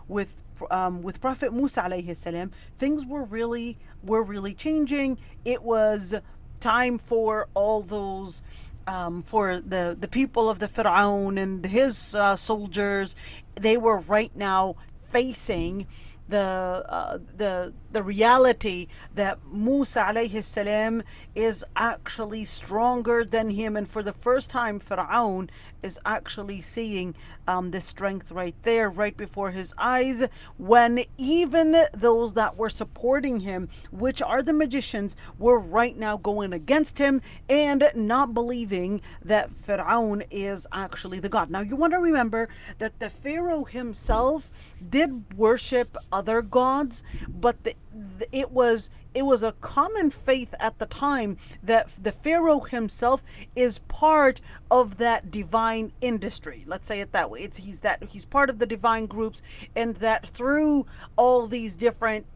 with Prophet Musa alayhi salam, things were really changing. It was time for all those for the people of the Pharaoh and his soldiers. They were right now facing the reality that Musa alayhi salam is actually stronger than him, and for the first time, Pharaoh is actually seeing the strength right there, right before his eyes, when even those that were supporting him, which are the magicians, were right now going against him and not believing that Pharaoh is actually the God. Now, you want to remember that the Pharaoh himself did worship other gods, but it was a common faith at the time that the Pharaoh himself is part of that divine industry. Let's say it that way. He's part of the divine groups, and that through all these different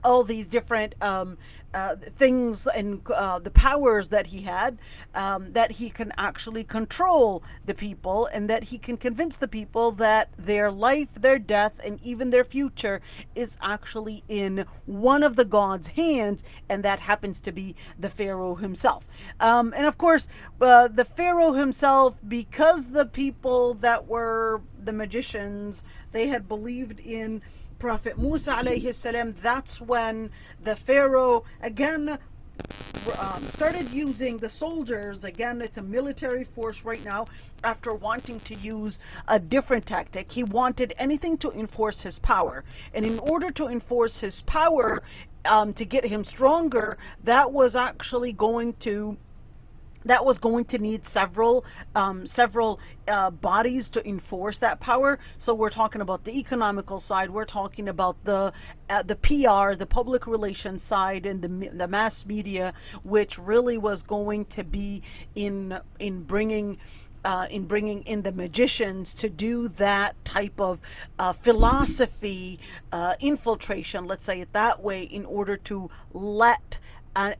things and the powers that he had, that he can actually control the people, and that he can convince the people that their life, their death, and even their future is actually in one of the God's hands, and that happens to be the Pharaoh himself. And of course, the Pharaoh himself, because the people that were the magicians, they had believed in Prophet Musa alayhi salam, that's when the Pharaoh again started using the soldiers. Again, it's a military force right now. After wanting to use a different tactic, he wanted anything to enforce his power, and in order to enforce his power, to get him stronger, that was going to need several bodies to enforce that power. So we're talking about the economical side. We're talking about the PR, the public relations side, and the mass media, which really was going to be in bringing in the magicians to do that type of philosophy infiltration, let's say it that way, in order to let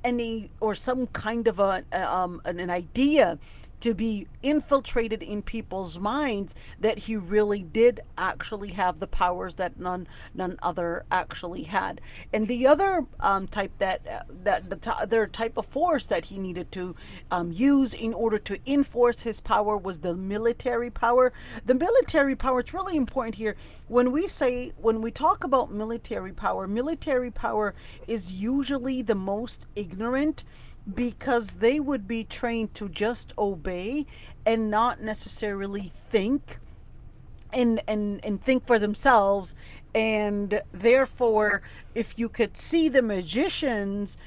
any or some kind of an idea to be infiltrated in people's minds that he really did actually have the powers that none other actually had. And the other type other type of force that he needed to use in order to enforce his power was the military power. The military power, it's really important here when we talk about military power is usually the most ignorant, because they would be trained to just obey and not necessarily think and think for themselves. And therefore, if you could see the magicians,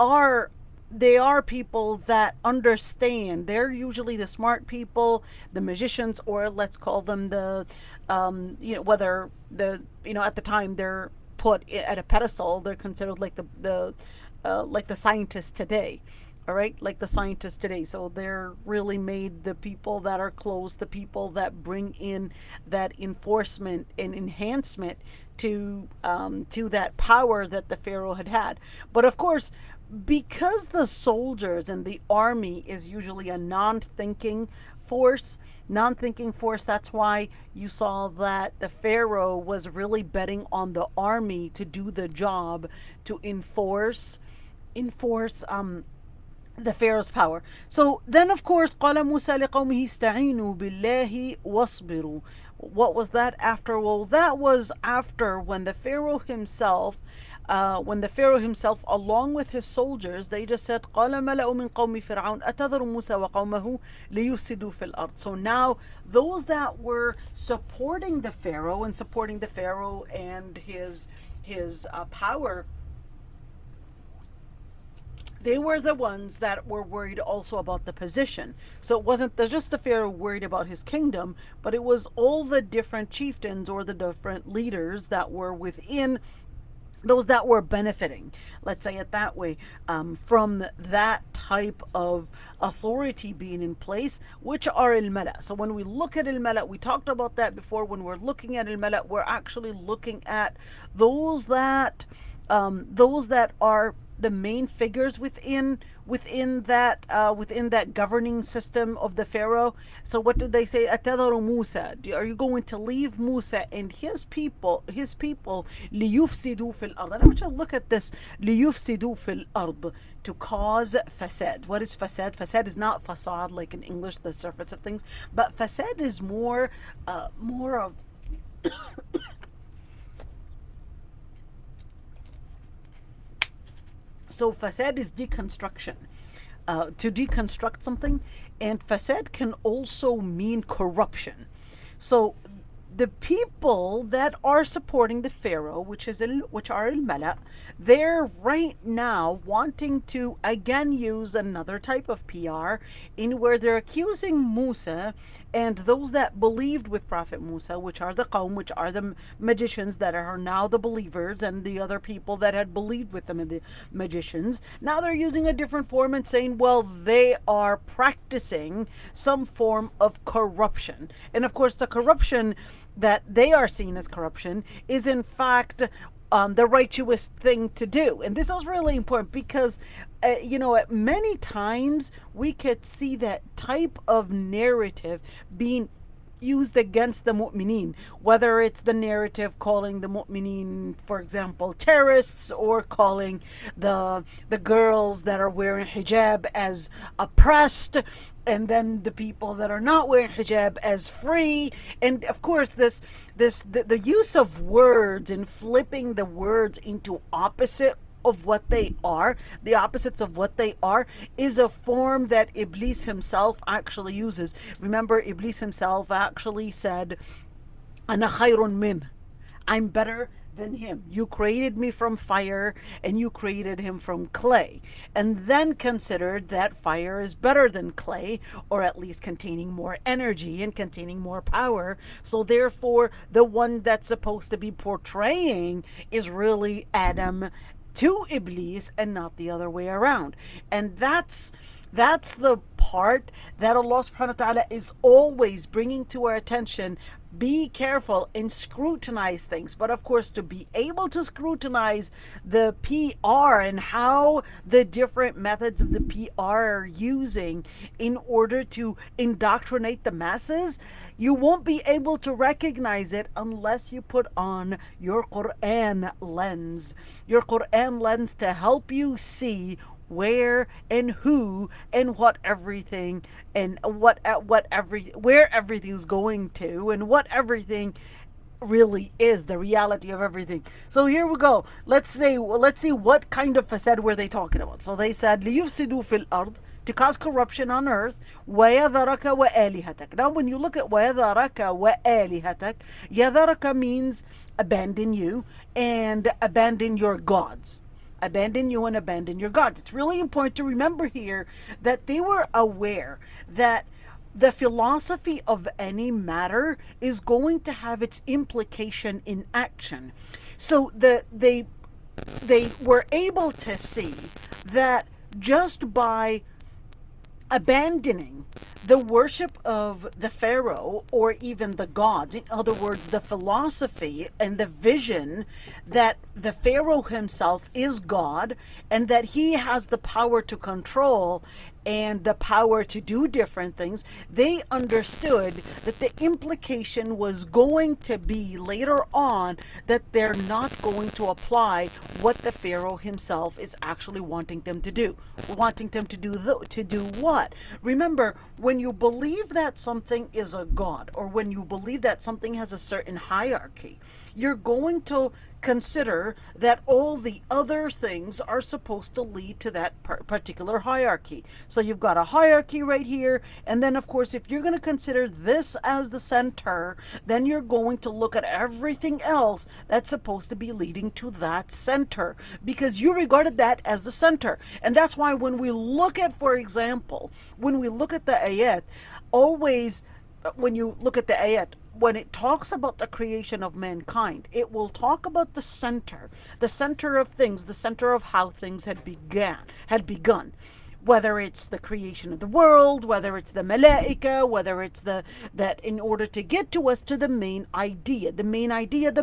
are they are people that understand. They're usually the smart people, the magicians, or let's call them the whether at the time they're put at a pedestal, they're considered like the scientists today. All right, like the scientists today. So they're really made the people that are close, the people that bring in that enforcement and enhancement to that power that the Pharaoh had. But of course, because the soldiers and the army is usually a non-thinking force, that's why you saw that the Pharaoh was really betting on the army to do the job, to enforce the Pharaoh's power. So then, of course, قال موسى لقومه استعينوا بالله واصبروا. What was that after? Well, that was after when the Pharaoh himself, along with his soldiers, they just said, قال ملأ من قوم فرعون أتذر موسى وقومه ليفسدوا في الأرض. So now those that were supporting the Pharaoh and his power, they were the ones that were worried also about the position. So it wasn't just the Pharaoh worried about his kingdom, but it was all the different chieftains or the different leaders that were within, those that were benefiting, let's say it that way, from that type of authority being in place, which are al-mala. So when we look at al-mala, we talked about that before. When we're looking at al-mala, we're actually looking at those that are the main figures within that governing system of the Pharaoh. So what did they say? Atadaru Musa. Are you going to leave Musa and his people liyufsidu fil ard? And I want you to look at this, liyufsidu fil ard, to cause fasad. What is fasad? Fasad is not facade like in English, the surface of things, but fasad is more of so fasad is deconstruction. To deconstruct something, and fasad can also mean corruption. So the people that are supporting the pharaoh, which are al-mala, they're right now wanting to again use another type of PR, in where they're accusing Musa and those that believed with Prophet Musa, which are the qawm, which are the magicians that are now the believers, and the other people that had believed with them, and the magicians. Now they're using a different form and saying, well, they are practicing some form of corruption. And of course, the corruption that they are seeing as corruption is in fact the righteous thing to do. And this is really important because, many times we could see that type of narrative being used against the mu'mineen, whether it's the narrative calling the mu'mineen, for example, terrorists, or calling the girls that are wearing hijab as oppressed, and then the people that are not wearing hijab as free. And of course, the use of words and flipping the words into opposite of what they are, the opposites of what they are, is a form that Iblis himself actually uses. Remember, Iblis himself actually said, "Ana khayrun min." I'm better than him. You created me from fire and you created him from clay. And then considered that fire is better than clay, or at least containing more energy and containing more power. So therefore, the one that's supposed to be portraying is really Adam to Iblis and not the other way around. And that's the part that Allah subhanahu wa ta'ala is always bringing to our attention. Be careful and scrutinize things. But of course, to be able to scrutinize the PR and how the different methods of the PR are using in order to indoctrinate the masses, you won't be able to recognize it unless you put on your Quran lens. Your Quran lens to help you see where and who and what everything, and where everything's going to, and what everything really is, the reality of everything. So here we go. Let's see what kind of fasad were they talking about. So they said liyufsidu fil ard, to cause corruption on earth, وَيَذَرَكَ وَآلِهَتَكَ. Now when you look at وَيَذَرَكَ وَآلِهَتَكَ, يَذَرَكَ means abandon you and abandon your gods. Abandon you and abandon your gods. It's really important to remember here that they were aware that the philosophy of any matter is going to have its implication in action. So they were able to see that just by abandoning the worship of the pharaoh or even the gods, in other words, the philosophy and the vision that the pharaoh himself is God and that he has the power to control and the power to do different things, they understood that the implication was going to be later on that they're not going to apply what the pharaoh himself is actually wanting them to do. Wanting them to do what? Remember, when you believe that something is a god, or when you believe that something has a certain hierarchy, you're going to consider that all the other things are supposed to lead to that particular hierarchy. So you've got a hierarchy right here, and then of course if you're going to consider this as the center, then you're going to look at everything else that's supposed to be leading to that center, because you regarded that as the center. And that's why when we look at, for example, when we look at the ayat, always when you look at the ayat, when it talks about the creation of mankind, it will talk about the center of things, the center of how things had begun. whether it's the creation of the world, whether it's the malaika, whether it's that in order to get to us to the main idea, the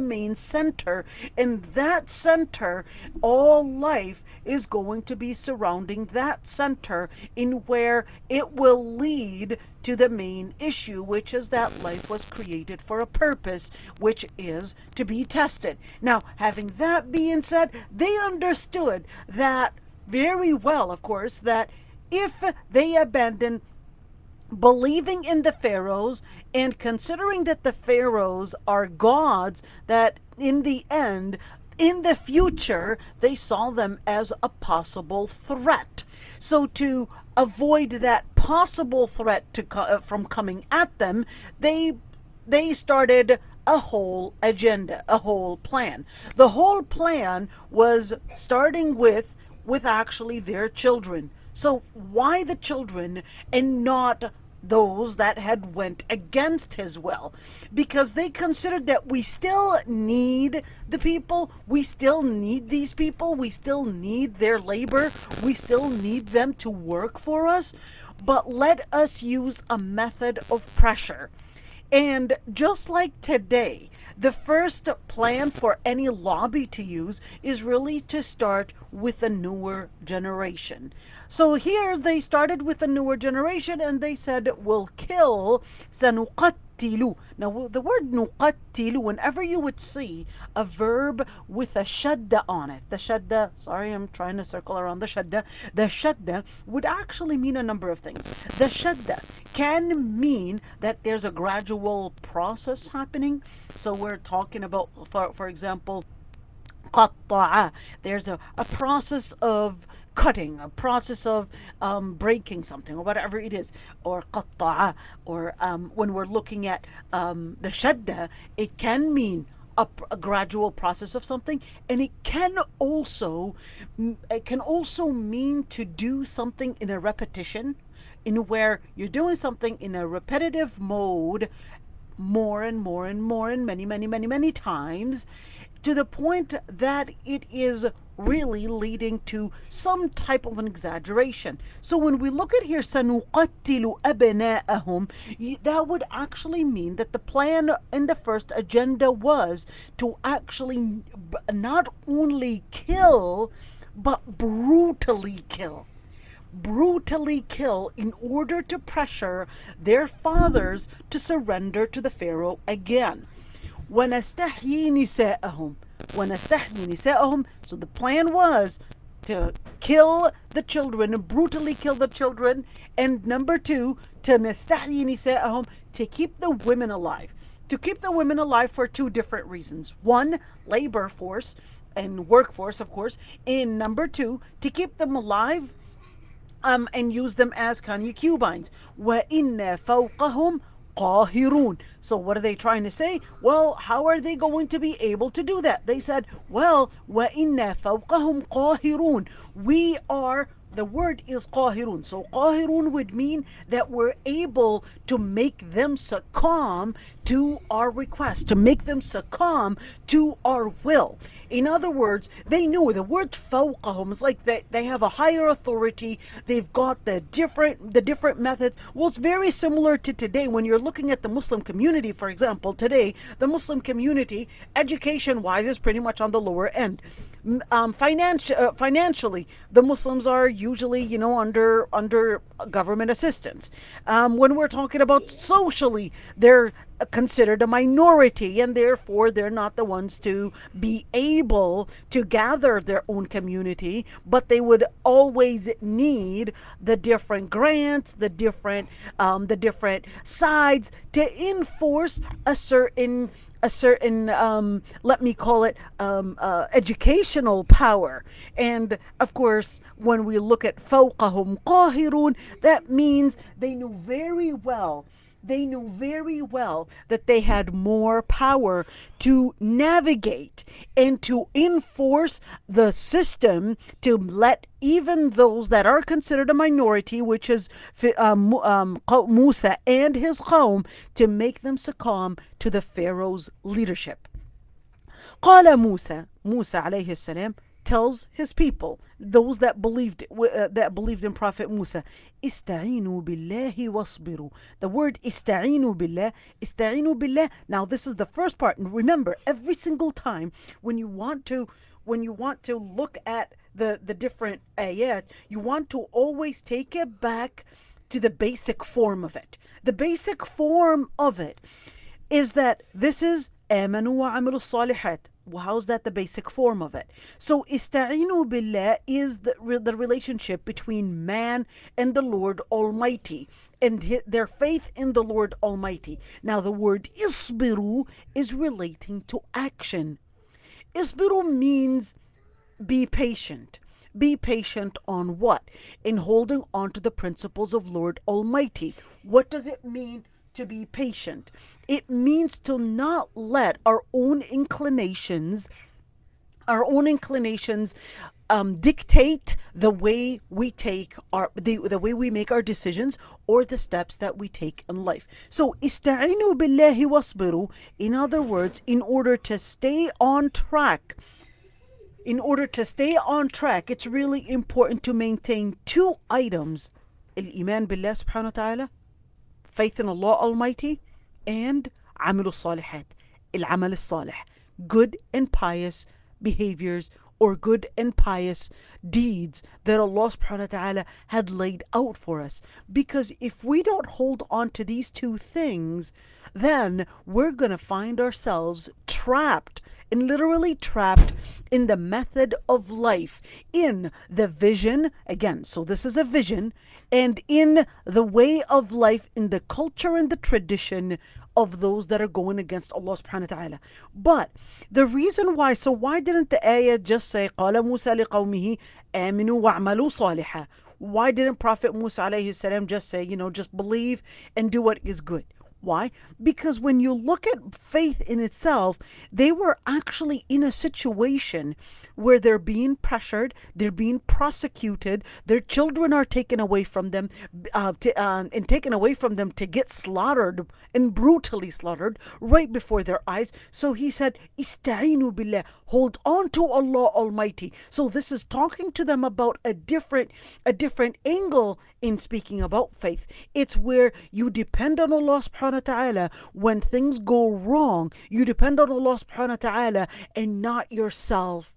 main center. And that center, all life is going to be surrounding that center, in where it will lead to the main issue, which is that life was created for a purpose, which is to be tested. Now, having that being said, they understood that very well, of course, that if they abandon believing in the pharaohs and considering that the pharaohs are gods, that in the end, in the future, they saw them as a possible threat. So to avoid that possible threat from coming at them, they started a whole agenda, a whole plan. The whole plan was starting with actually their children. So why the children and not those that had went against his will? Because they considered that we still need the people, we still need these people, we still need their labor, we still need them to work for us, but let us use a method of pressure. And just like today, the first plan for any lobby to use is really to start with a newer generation. So here they started with a newer generation, and they said, we'll kill سنقتل. Now the word نقتل, whenever you would see a verb with a shadda on it, the shadda, sorry, I'm trying to circle around the shadda would actually mean a number of things. The shadda can mean that there's a gradual process happening. So we're talking about, for example, قطع. There's a process of cutting, a process of breaking something, or whatever it is, or قطع, or when we're looking at the shadda, it can mean a gradual process of something, and it can also mean to do something in a repetition, in where you're doing something in a repetitive mode more and more and more and many times, to the point that it is really leading to some type of an exaggeration. So when we look at here, سَنُقَتِّلُ أَبْنَاءَهُم, that would actually mean that the plan in the first agenda was to actually not only kill, but brutally kill in order to pressure their fathers to surrender to the Pharaoh again. وَنَسْتَحْيِي نِسَاءَهُم. So the plan was to kill the children, brutally kill the children, and number two, to نَسْتَحْيِي نِسَاءَهُم, to keep the women alive. To keep the women alive for two different reasons. One, labor force and workforce, of course, and number two, to keep them alive and use them as concubines. وَإِنَّ فَوْقَهُمْ قَاهِرُونَ. So what are they trying to say? Well, how are they going to be able to do that? They said, well, وَإِنَّ فَوْقَهُمْ قَاهِرُونَ. We are, the word is قاهرون. So قاهرون would mean that we're able to make them succumb to our request, to make them succumb to our will. In other words, they knew the word فوقهم is like they have a higher authority. They've got the different methods. Well, it's very similar to today when you're looking at the Muslim community, for example. Today, the Muslim community, education-wise, is pretty much on the lower end. Financially, the Muslims are usually, under government assistance. When we're talking about socially, they're considered a minority, and therefore they're not the ones to be able to gather their own community, but they would always need the different grants, the different sides to enforce a certain let me call it educational power. And of course, when we look at فوقهم قاهرون, that means they knew very well that they had more power to navigate and to enforce the system, to let even those that are considered a minority, which is Musa and his qawm, to make them succumb to the Pharaoh's leadership. قال موسى عليه السلام tells his people, those that believed in Prophet Musa, "Ista'inu billahi wasbiru." The word ista'inu billah. Now this is the first part. And remember, every single time when you want to look at the different ayat, you want to always take it back to the basic form of it. The basic form of it is that this is amanu wa amilu salihat. How's that the basic form of it? So ista'inu billah is the relationship between man and the Lord Almighty, and their faith in the Lord Almighty. Now the word isbiru is relating to action. Isbiru means be patient. Be patient on what? In holding on to the principles of Lord Almighty. What does it mean to be patient? It means to not let our own inclinations dictate the way we take the way we make our decisions or the steps that we take in life. So ista'inu billahi wasbiru, in other words, in order to stay on track, it's really important to maintain two items: al-iman billah subhanahu wa ta'ala, faith in Allah Almighty, and amilu salihat, al-amal al-salih, good and pious behaviors or good and pious deeds that Allah subhanahu wa ta'ala had laid out for us. Because if we don't hold on to these two things, then we're going to find ourselves trapped, and literally trapped in the method of life, in the vision, again, so this is a vision, and in the way of life, in the culture and the tradition of those that are going against Allah subhanahu wa ta'ala. But the reason why, so why didn't the ayah just say قَالَ مُوسَى لِقَوْمِهِ آمِنُوا وَاعْمَلُوا صَالِحًا? Why didn't Prophet Musa alayhi salam just say, just believe and do what is good? Why? Because when you look at faith in itself, they were actually in a situation where they're being pressured, they're being prosecuted, their children are taken away from them, and taken away from them to get slaughtered and brutally slaughtered right before their eyes. So he said, "Ista'inu billah," hold on to Allah Almighty. So this is talking to them about a different angle in speaking about faith. It's where you depend on Allah subhanahu wa ta'ala when things go wrong. You depend on Allah subhanahu wa ta'ala and not yourself.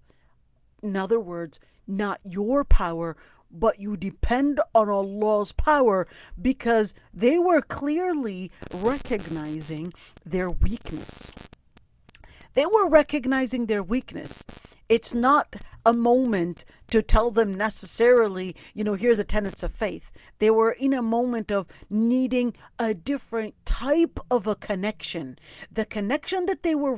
In other words, not your power, but you depend on Allah's power, because they were clearly recognizing their weakness. It's not a moment to tell them necessarily, here are the tenets of faith. They were in a moment of needing a different type of a connection. The connection that they were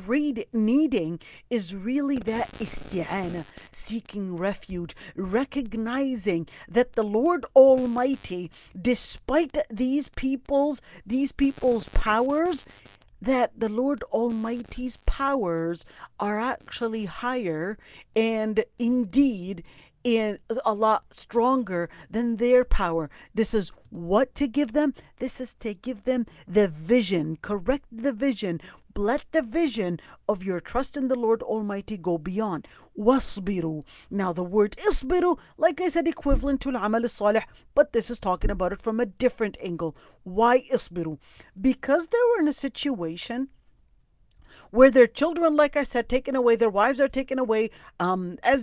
needing is really that isti'ana, seeking refuge, recognizing that the Lord Almighty, despite these people's powers, that the Lord Almighty's powers are actually higher and indeed in a lot stronger than their power. This is what to give them. This is to give them the vision. Correct the vision. Let the vision of your trust in the Lord Almighty go beyond. Wasbiru. Now the word isbiru, like I said, equivalent to al-amal al-salih, but this is talking about it from a different angle. Why isbiru? Because they were in a situation where their children, like I said, taken away, their wives are taken away,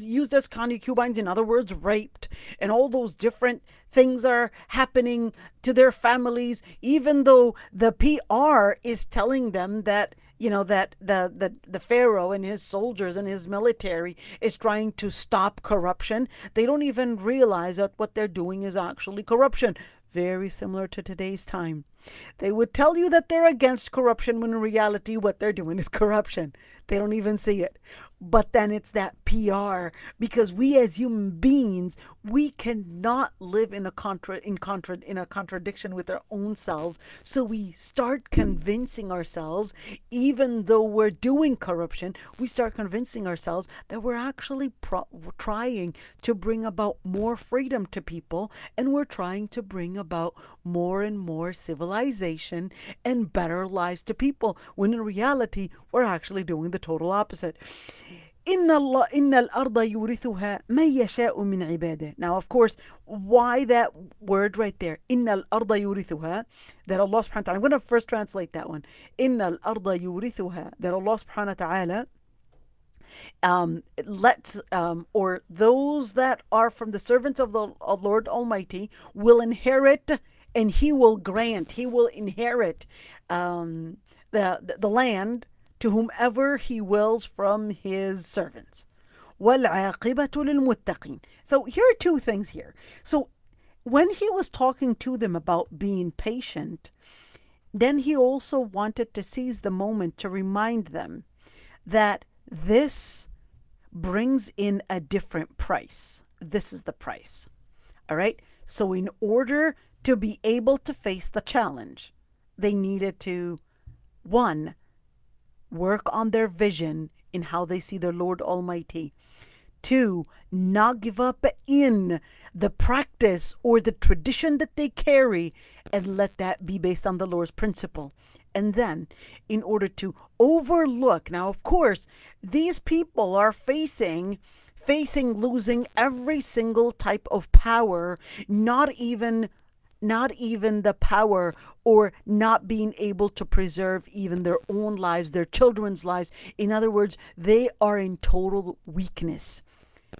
used as concubines, in other words, raped, and all those different things are happening to their families, even though the PR is telling them that, that the Pharaoh and his soldiers and his military is trying to stop corruption. They don't even realize that what they're doing is actually corruption. Very similar to today's time. They would tell you that they're against corruption when in reality what they're doing is corruption. They don't even see it. But then it's that PR, because we as human beings, we cannot live in a contradiction with our own selves. So we start convincing ourselves, even though we're doing corruption, we start convincing ourselves that we're actually trying to bring about more freedom to people, and we're trying to bring about more and more civilization and better lives to people, when in reality we're actually doing the total opposite. إن الأرض يورثها من يشاء من عباده. Now, of course, why that word right there? إن الأرض يورثها. That Allah subhanahu wa ta'ala. I'm going to first translate that one. إن الأرض يورثها. That Allah subhanahu wa ta'ala lets or those that are from the servants of the Lord Almighty will inherit, and He will grant, He will inherit the land to whomever He wills from His servants. وَالْعَاقِبَةُ لِلْمُتَّقِينَ. So here are two things here. So when He was talking to them about being patient, then He also wanted to seize the moment to remind them that this brings in a different price. This is the price. All right? So in order to be able to face the challenge, they needed to, one, work on their vision in how they see their Lord Almighty. Two, not give up in the practice or the tradition that they carry, and let that be based on the Lord's principle. And then, in order to overlook, now of course, these people are facing losing every single type of power, not even the power, or not being able to preserve even their own lives, their children's lives. In other words, they are in total weakness.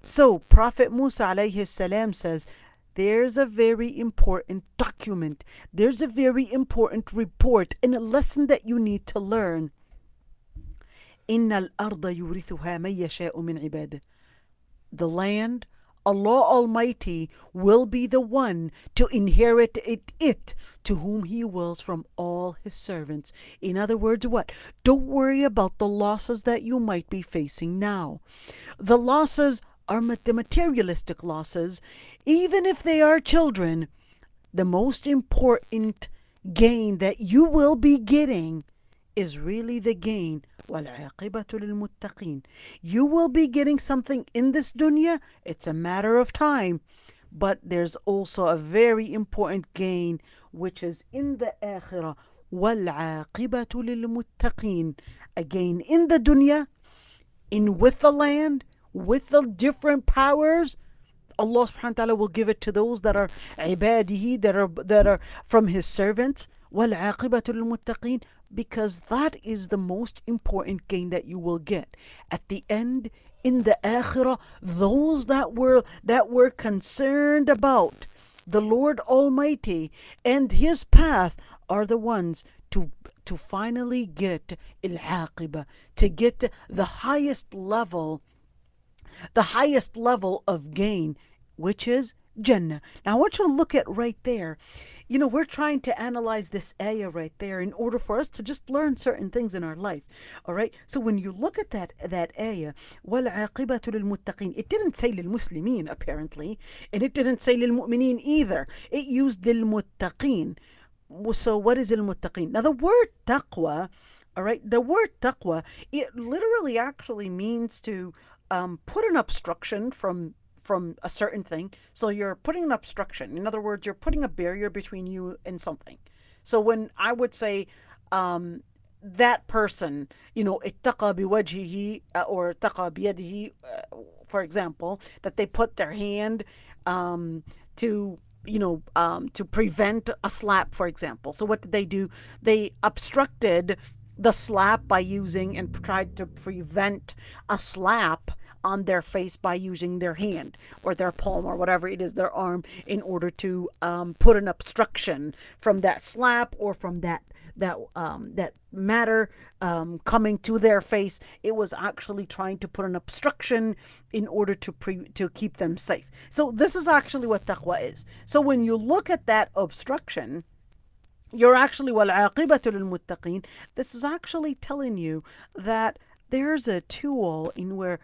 So Prophet Musa alayhi salam says, there's a very important document, there's a very important report and a lesson that you need to learn. إِنَّ الْأَرْضَ يُورِثُهَا مَن يَشَاءُ مِنْ عِبَادِهِ. The land, Allah Almighty will be the one to inherit it to whom He wills from all His servants. In other words, what? Don't worry about the losses that you might be facing now. The losses are the materialistic losses. Even if they are children, the most important gain that you will be getting is really the gain. وَالْعَاقِبَةُ لِلْمُتَّقِينَ. You will be getting something in this dunya. It's a matter of time. But there's also a very important gain, which is in the akhirah. وَالْعَاقِبَةُ لِلْمُتَّقِينَ. A gain in the dunya, with the land, with the different powers. Allah subhanahu wa ta'ala will give it to those that are ibadihi, that are from His servants. وَالْعَاقِبَةُ لِلْمُتَّقِينَ. Because that is the most important gain that you will get. At the end, in the akhirah, those that were concerned about the Lord Almighty and His path are the ones to finally get al-aqibah, to get the highest level of gain, which is Jannah. Now I want you to look at right there. We're trying to analyze this ayah right there in order for us to just learn certain things in our life. All right. So when you look at that ayah, وَالْعَاقِبَةُ لِلْمُتَّقِينَ, it didn't say لِلْمُسْلِمِينَ apparently, and it didn't say لِلْمُؤْمِنِينَ either. It used لِلْمُتَّقِينَ. So what is al-muttaqin? Now the word taqwa, all right, the word taqwa, it literally actually means to put an obstruction from a certain thing. So you're putting an obstruction. In other words, you're putting a barrier between you and something. So when I would say that person, ittaqa biwajhihi or ittaqa biyadihi, for example, that they put their hand to prevent a slap, for example. So what did they do? They obstructed the slap by using and tried to prevent a slap on their face by using their hand or their palm or whatever it is, their arm, in order to put an obstruction from that slap or from that matter coming to their face. It was actually trying to put an obstruction in order to keep them safe. So this is actually what taqwa is. So when you look at that obstruction, you're actually وَالْعَاقِبَةُ لِلْمُتَّقِينَ. This is actually telling you that there's a tool in where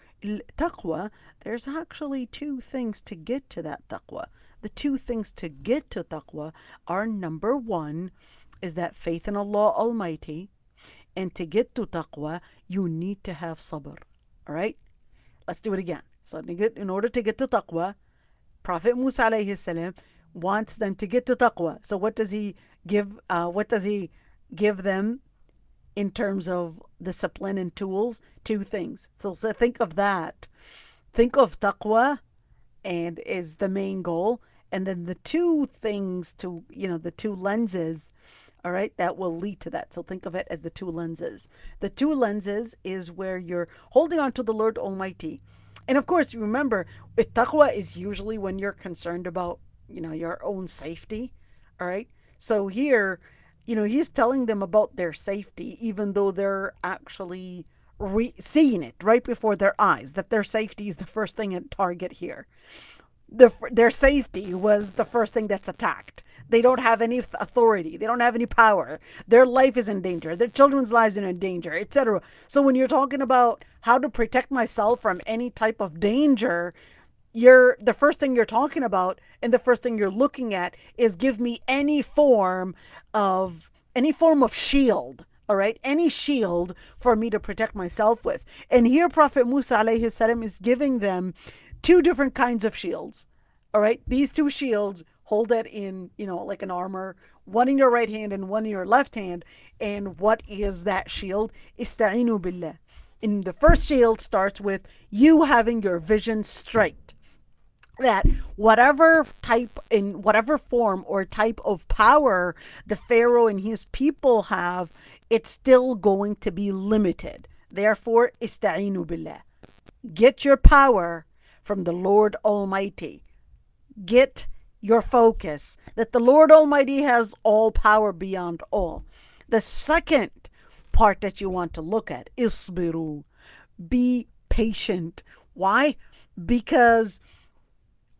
taqwa, there's actually two things to get to that taqwa. The two things to get to taqwa are, number one, is that faith in Allah Almighty. And to get to taqwa, you need to have sabr. All right? Let's do it again. So in order to get to taqwa, Prophet Musa alayhi salam wants them to get to taqwa. So what does he give? What does he give them? in terms of discipline and tools? Two things. So think of that. Think of taqwa and is the main goal. And then the two things to, the two lenses, all right, that will lead to that. So think of it as the two lenses. The two lenses is where you're holding on to the Lord Almighty. And of course, you remember, taqwa is usually when you're concerned about, your own safety. All right. So here, he's telling them about their safety, even though they're actually seeing it right before their eyes, that their safety is the first thing at target here. Their safety was the first thing that's attacked. They don't have any authority. They don't have any power. Their life is in danger. Their children's lives are in danger, etc. So when you're talking about how to protect myself from any type of danger, the first thing you're talking about and the first thing you're looking at is give me any form of shield. All right, any shield for me to protect myself with. And here Prophet Musa alayhi salam is giving them two different kinds of shields. All right, these two shields, hold that in, like an armor, one in your right hand and one in your left hand. And what is that shield? Ista'inu billah. And the first shield starts with you having your vision straight. That whatever type, in whatever form or type of power the Pharaoh and his people have, it's still going to be limited. Therefore, ista'inu billah. Get your power from the Lord Almighty. Get your focus that the Lord Almighty has all power beyond all. The second part that you want to look at is isbiru. Be patient. Why? Because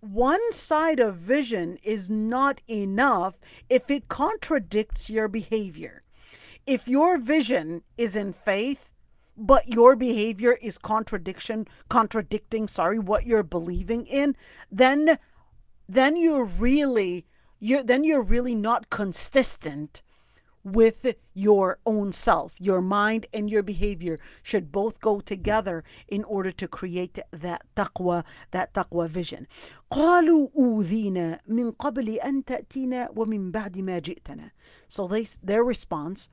one side of vision is not enough if it contradicts your behavior. If your vision is in faith, but your behavior is contradicting what you're believing in, then you're really not consistent with your own self. Your mind and your behavior should both go together in order to create that taqwa vision. قالوا أوذينا من قبل أن تأتينا ومن بعد ما جئتنا. So their response.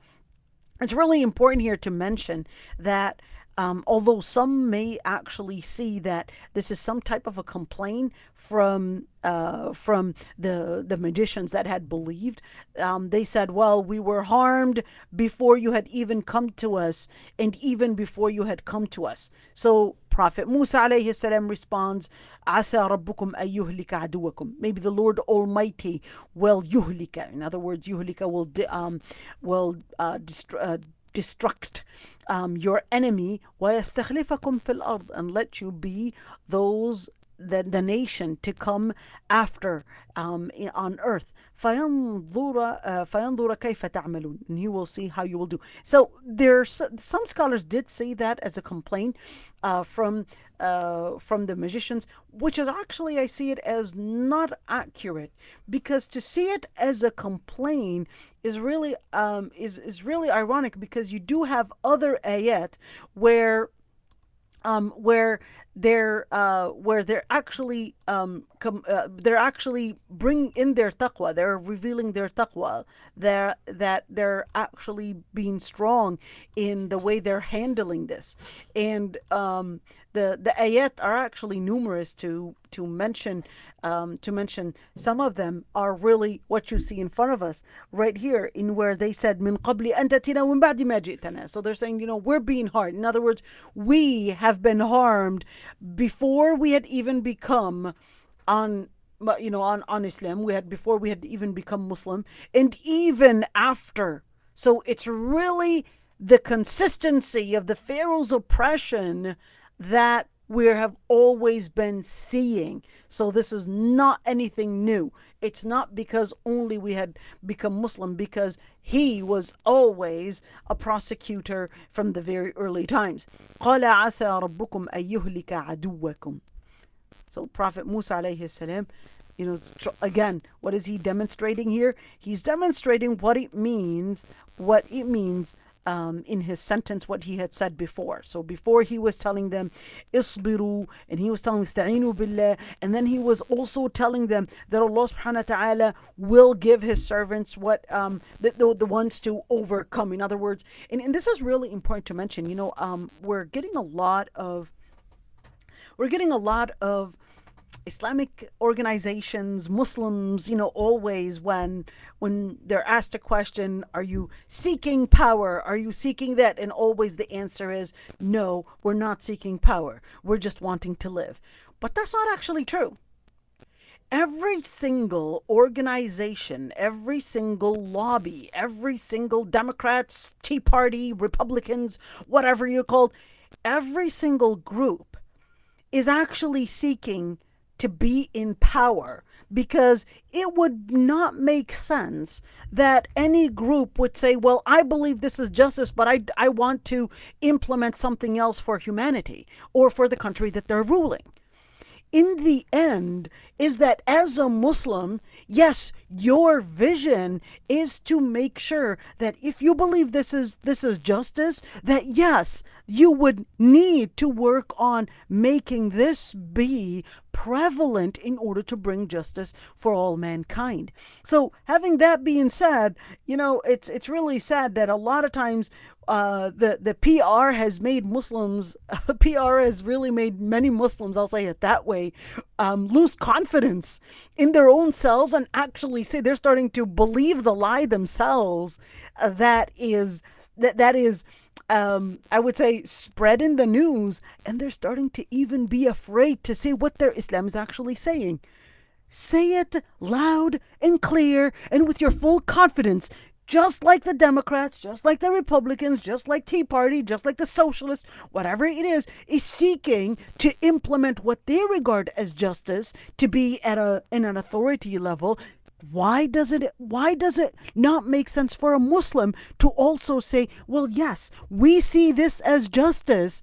It's really important here to mention that although some may actually see that this is some type of a complaint from the magicians that had believed, they said, well, we were harmed before you had even come to us, and even before you had come to us. So Prophet Musa alayhi salam responds, Asa rabbukum ay yuhlika aduwakum. Maybe the Lord Almighty will yuhlika. In other words, yuhlika will destruct your enemy, وَيَسْتَخْلِفَكُمْ فِي الْأَرْضِ, and let you be the nation to come after on earth. فَيَنْظُرَ كَيْفَ تَعْمَلُونَ, and he will see how you will do. So some scholars did see that as a complaint from the magicians, which is actually, I see it as not accurate, because to see it as a complaint is really ironic, because you do have other ayat where they're actually bring in their taqwa. They're revealing their taqwa. That they're actually being strong in the way they're handling this. And the ayat are actually numerous to mention. Some of them are really what you see in front of us right here, in where they said min qabli an tatina wa min ba'di ma ji'tana. So they're saying, we're being harmed. In other words, we have been harmed before we had even become on Islam. Before we had even become Muslim, and even after. So it's really the consistency of the Pharaoh's oppression that we have always been seeing. So this is not anything new. It's not because only we had become Muslim, because he was always a prosecutor from the very early times. قَالَ عَسَى رَبُّكُمْ أَن يُهْلِكَ عَدُوَّكُمْ. So Prophet Musa alayhi salam, again, what is he demonstrating here? He's demonstrating what it means in his sentence what he had said before. So before he was telling them isbiru, and he was telling them ista'inu billah, and then he was also telling them that Allah subhanahu wa ta'ala will give his servants what the ones to overcome. In other words, and this is really important to mention, we're getting a lot of Islamic organizations, Muslims, always when they're asked a question, are you seeking power? Are you seeking that? And always the answer is, no, we're not seeking power. We're just wanting to live. But that's not actually true. Every single organization, every single lobby, every single Democrats, Tea Party, Republicans, whatever you're called, every single group is actually seeking to be in power, because it would not make sense that any group would say, well, I believe this is justice, but I want to implement something else for humanity or for the country that they're ruling. In the end, is that as a Muslim, yes, your vision is to make sure that if you believe this is justice, that yes, you would need to work on making this be prevalent in order to bring justice for all mankind. So having that being said, it's really sad that a lot of times the PR has made Muslims, PR has really made many Muslims, I'll say it that way, lose confidence in their own selves and actually say they're starting to believe the lie themselves. That is, I would say, spread in the news, and they're starting to even be afraid to say what their Islam is actually saying. Say it loud and clear and with your full confidence. Just like the Democrats, just like the Republicans, just like Tea Party, just like the Socialists, whatever it is seeking to implement what they regard as justice to be in an authority level. Why does it not make sense for a Muslim to also say, well, yes, we see this as justice,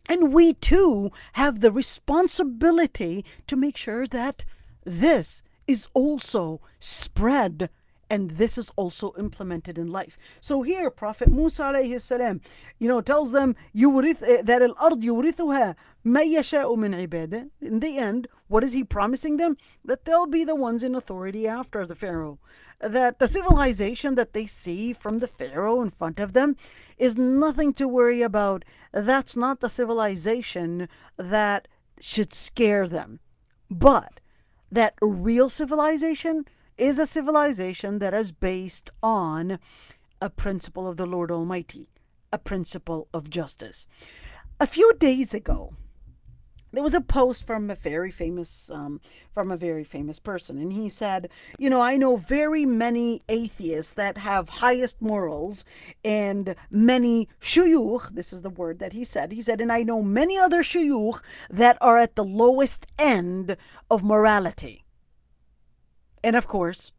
and we too have the responsibility to make sure that this is also spread and this is also implemented in life. So here, Prophet Musa alayhi salam, tells them, that al-ard yurithuha ma yasha'u min ibadah. In the end, what is he promising them? That they'll be the ones in authority after the Pharaoh. That the civilization that they see from the Pharaoh in front of them is nothing to worry about. That's not the civilization that should scare them. But that real civilization is a civilization that is based on a principle of the Lord Almighty, a principle of justice. A few days ago, there was a post from a very famous person, and he said, I know very many atheists that have highest morals, and many shuyukh, this is the word that he said, and I know many other shuyukh that are at the lowest end of morality. And of course,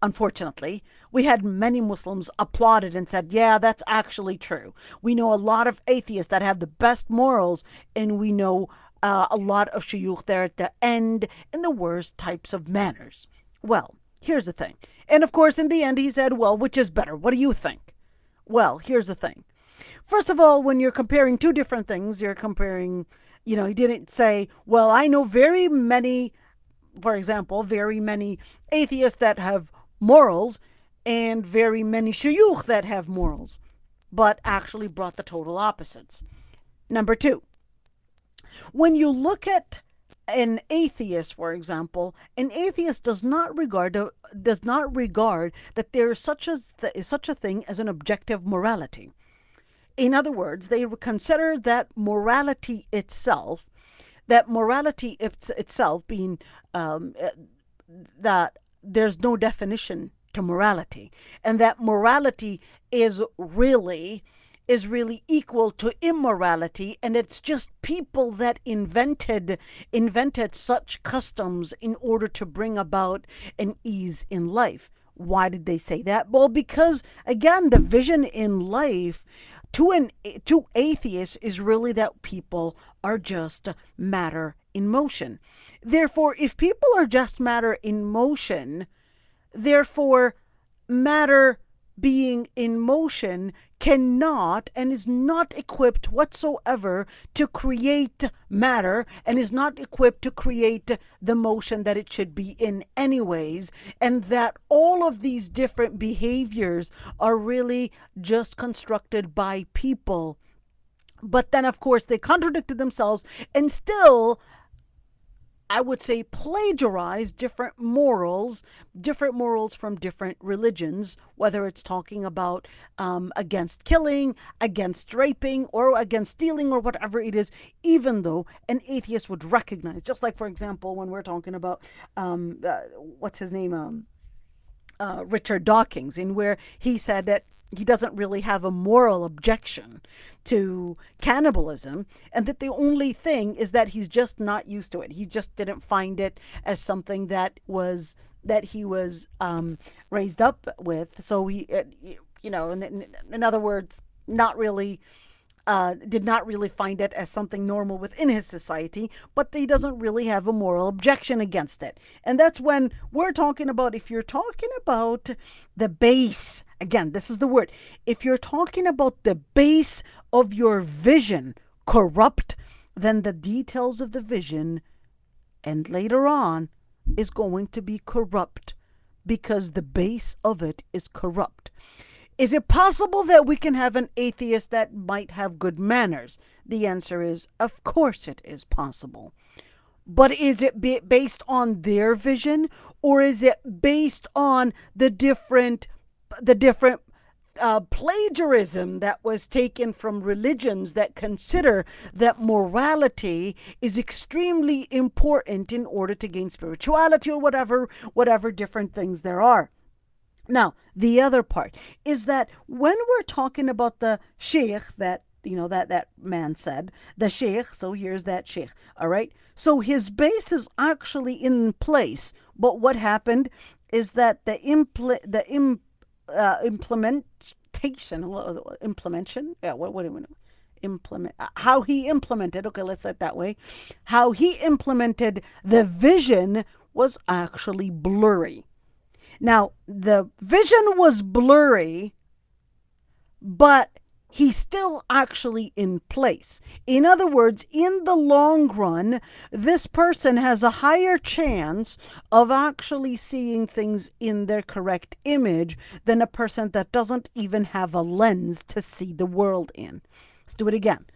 unfortunately, we had many Muslims applauded and said, yeah, that's actually true. We know a lot of atheists that have the best morals, and we know a lot of shuyukh there at the end in the worst types of manners. Well, here's the thing. And of course, in the end, he said, well, which is better? What do you think? Well, here's the thing. First of all, when you're comparing two different things, you're comparing, he didn't say, well, I know very many, for example, very many atheists that have morals and very many shuyukh that have morals, but actually brought the total opposites. Number two, when you look at an atheist, for example, an atheist does not regard that there is such a thing as an objective morality. In other words, they consider that morality itself being that there's no definition to morality, and that morality is really equal to immorality, and it's just people that invented such customs in order to bring about an ease in life. Why did they say that? Well, because again, the vision in life to atheists is really that people are just matter in motion. Therefore, if people are just matter in motion, therefore matter being in motion cannot and is not equipped whatsoever to create matter, and is not equipped to create the motion that it should be in anyways, and that all of these different behaviors are really just constructed by people. But then, of course, they contradicted themselves and still, I would say, plagiarize different morals from different religions, whether it's talking about against killing, against raping, or against stealing, or whatever it is, even though an atheist would recognize, just like, for example, when we're talking about, what's his name, Richard Dawkins, in where he said that he doesn't really have a moral objection to cannibalism, and that the only thing is that he's just not used to it. He just didn't find it as something that he was raised up with. So he, in other words, not really. Did not really find it as something normal within his society, but he doesn't really have a moral objection against it. And that's when we're talking about, if you're talking about the base, again, this is the word, if you're talking about the base of your vision corrupt, then the details of the vision and later on is going to be corrupt, because the base of it is corrupt. Is it possible that we can have an atheist that might have good manners? The answer is, of course it is possible. But is it based on their vision, or is it based on the different plagiarism that was taken from religions that consider that morality is extremely important in order to gain spirituality, or whatever different things there are? Now, the other part is that when we're talking about the sheikh that man said, the sheikh, so here's that sheikh, all right? So his base is actually in place, but what happened is that the implementation, how he implemented, okay, let's say it that way, how he implemented the vision was actually blurry. Now, the vision was blurry, but he's still actually in place. In other words, in the long run, this person has a higher chance of actually seeing things in their correct image than a person that doesn't even have a lens to see the world in. Let's do it again.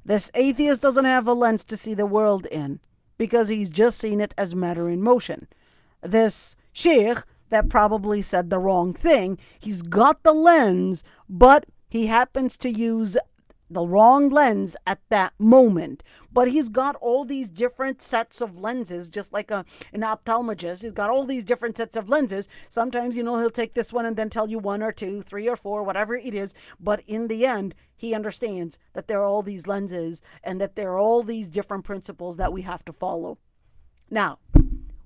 This atheist doesn't have a lens to see the world in because he's just seen it as matter in motion. This sheikh that probably said the wrong thing, he's got the lens, but he happens to use the wrong lens at that moment. But he's got all these different sets of lenses, just like an ophthalmologist. He's got all these different sets of lenses. Sometimes, he'll take this one and then tell you 1 or 2, 3 or 4, whatever it is. But in the end, he understands that there are all these lenses and that there are all these different principles that we have to follow. Now,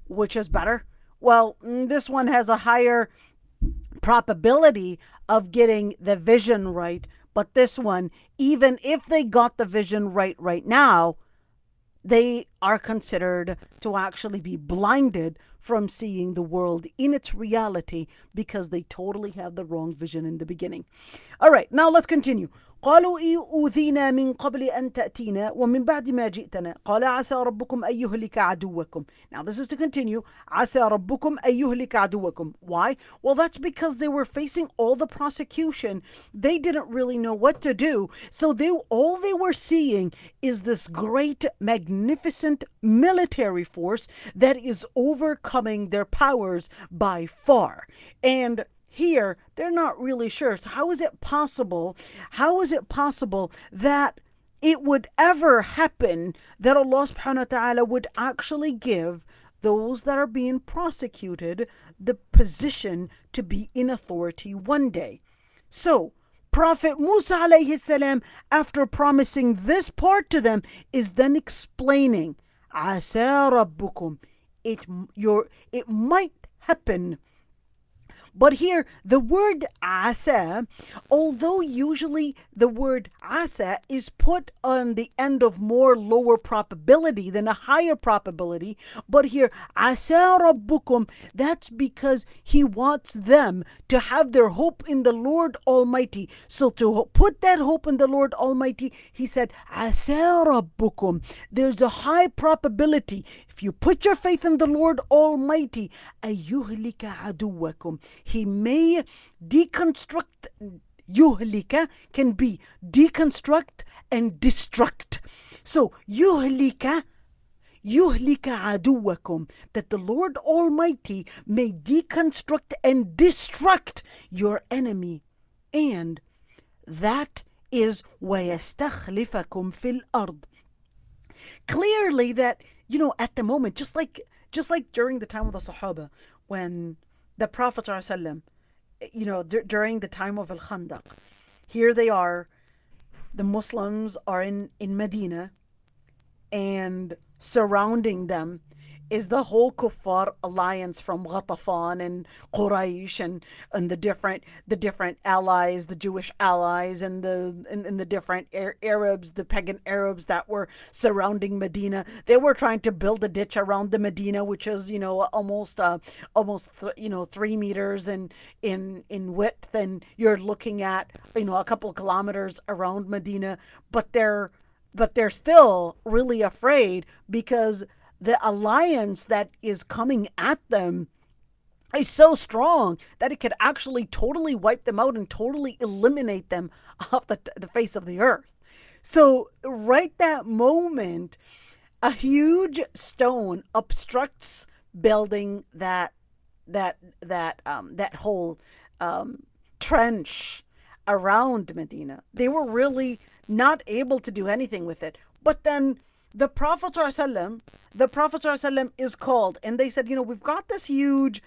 which is better? Well, this one has a higher probability of getting the vision right, but this one, even if they got the vision right now, they are considered to actually be blinded from seeing the world in its reality because they totally have the wrong vision in the beginning. All right, now let's continue. قالوا أوذينا من قبل أن تأتينا ومن بعد ما جئتنا قال عسى ربكم أن يهلك عدوكم. Now this is to continue. عسى ربكم أن يهلك عدوكم. Why? Well, that's because they were facing all the prosecution. They didn't really know what to do. So all they were seeing is this great, magnificent military force that is overcoming their powers by far. And here, they're not really sure. So how is it possible? How is it possible that it would ever happen that Allah subhanahu wa ta'ala would actually give those that are being prosecuted the position to be in authority one day? So, Prophet Musa alayhi salam, after promising this part to them, is then explaining, Asa rabbukum, it might happen But here, the word asa, although usually the word asa is put on the end of more lower probability than a higher probability, but here, asa rabbukum, that's because he wants them to have their hope in the Lord Almighty. So to put that hope in the Lord Almighty, he said, asa rabbukum. There's a high probability, if you put your faith in the Lord Almighty, ayyuhlika aduwakum, he may deconstruct. Yuhlika can be deconstruct and destruct. So yuhlika aduwakum, that the Lord Almighty may deconstruct and destruct your enemy, and that is وَيَسْتَخْلِفَكُمْ فِي الْأَرْضِ. Clearly that, at the moment, just like during the time of the Sahaba, when the Prophet ﷺ, during the time of Al-Khandaq, here they are, the Muslims are in Medina, and surrounding them is the whole Kuffar alliance from Ghatafan and Quraysh and the different allies, the Jewish allies, and the different Arabs, the pagan Arabs that were surrounding Medina. They were trying to build a ditch around the Medina, which is almost 3 meters in width, and you're looking at a couple kilometers around Medina, but they're still really afraid because the alliance that is coming at them is so strong that it could actually totally wipe them out and totally eliminate them off the face of the earth. So right that moment, a huge stone obstructs building that whole trench around Medina. They were really not able to do anything with it. But then the Prophet ﷺ is called, and they said, we've got this huge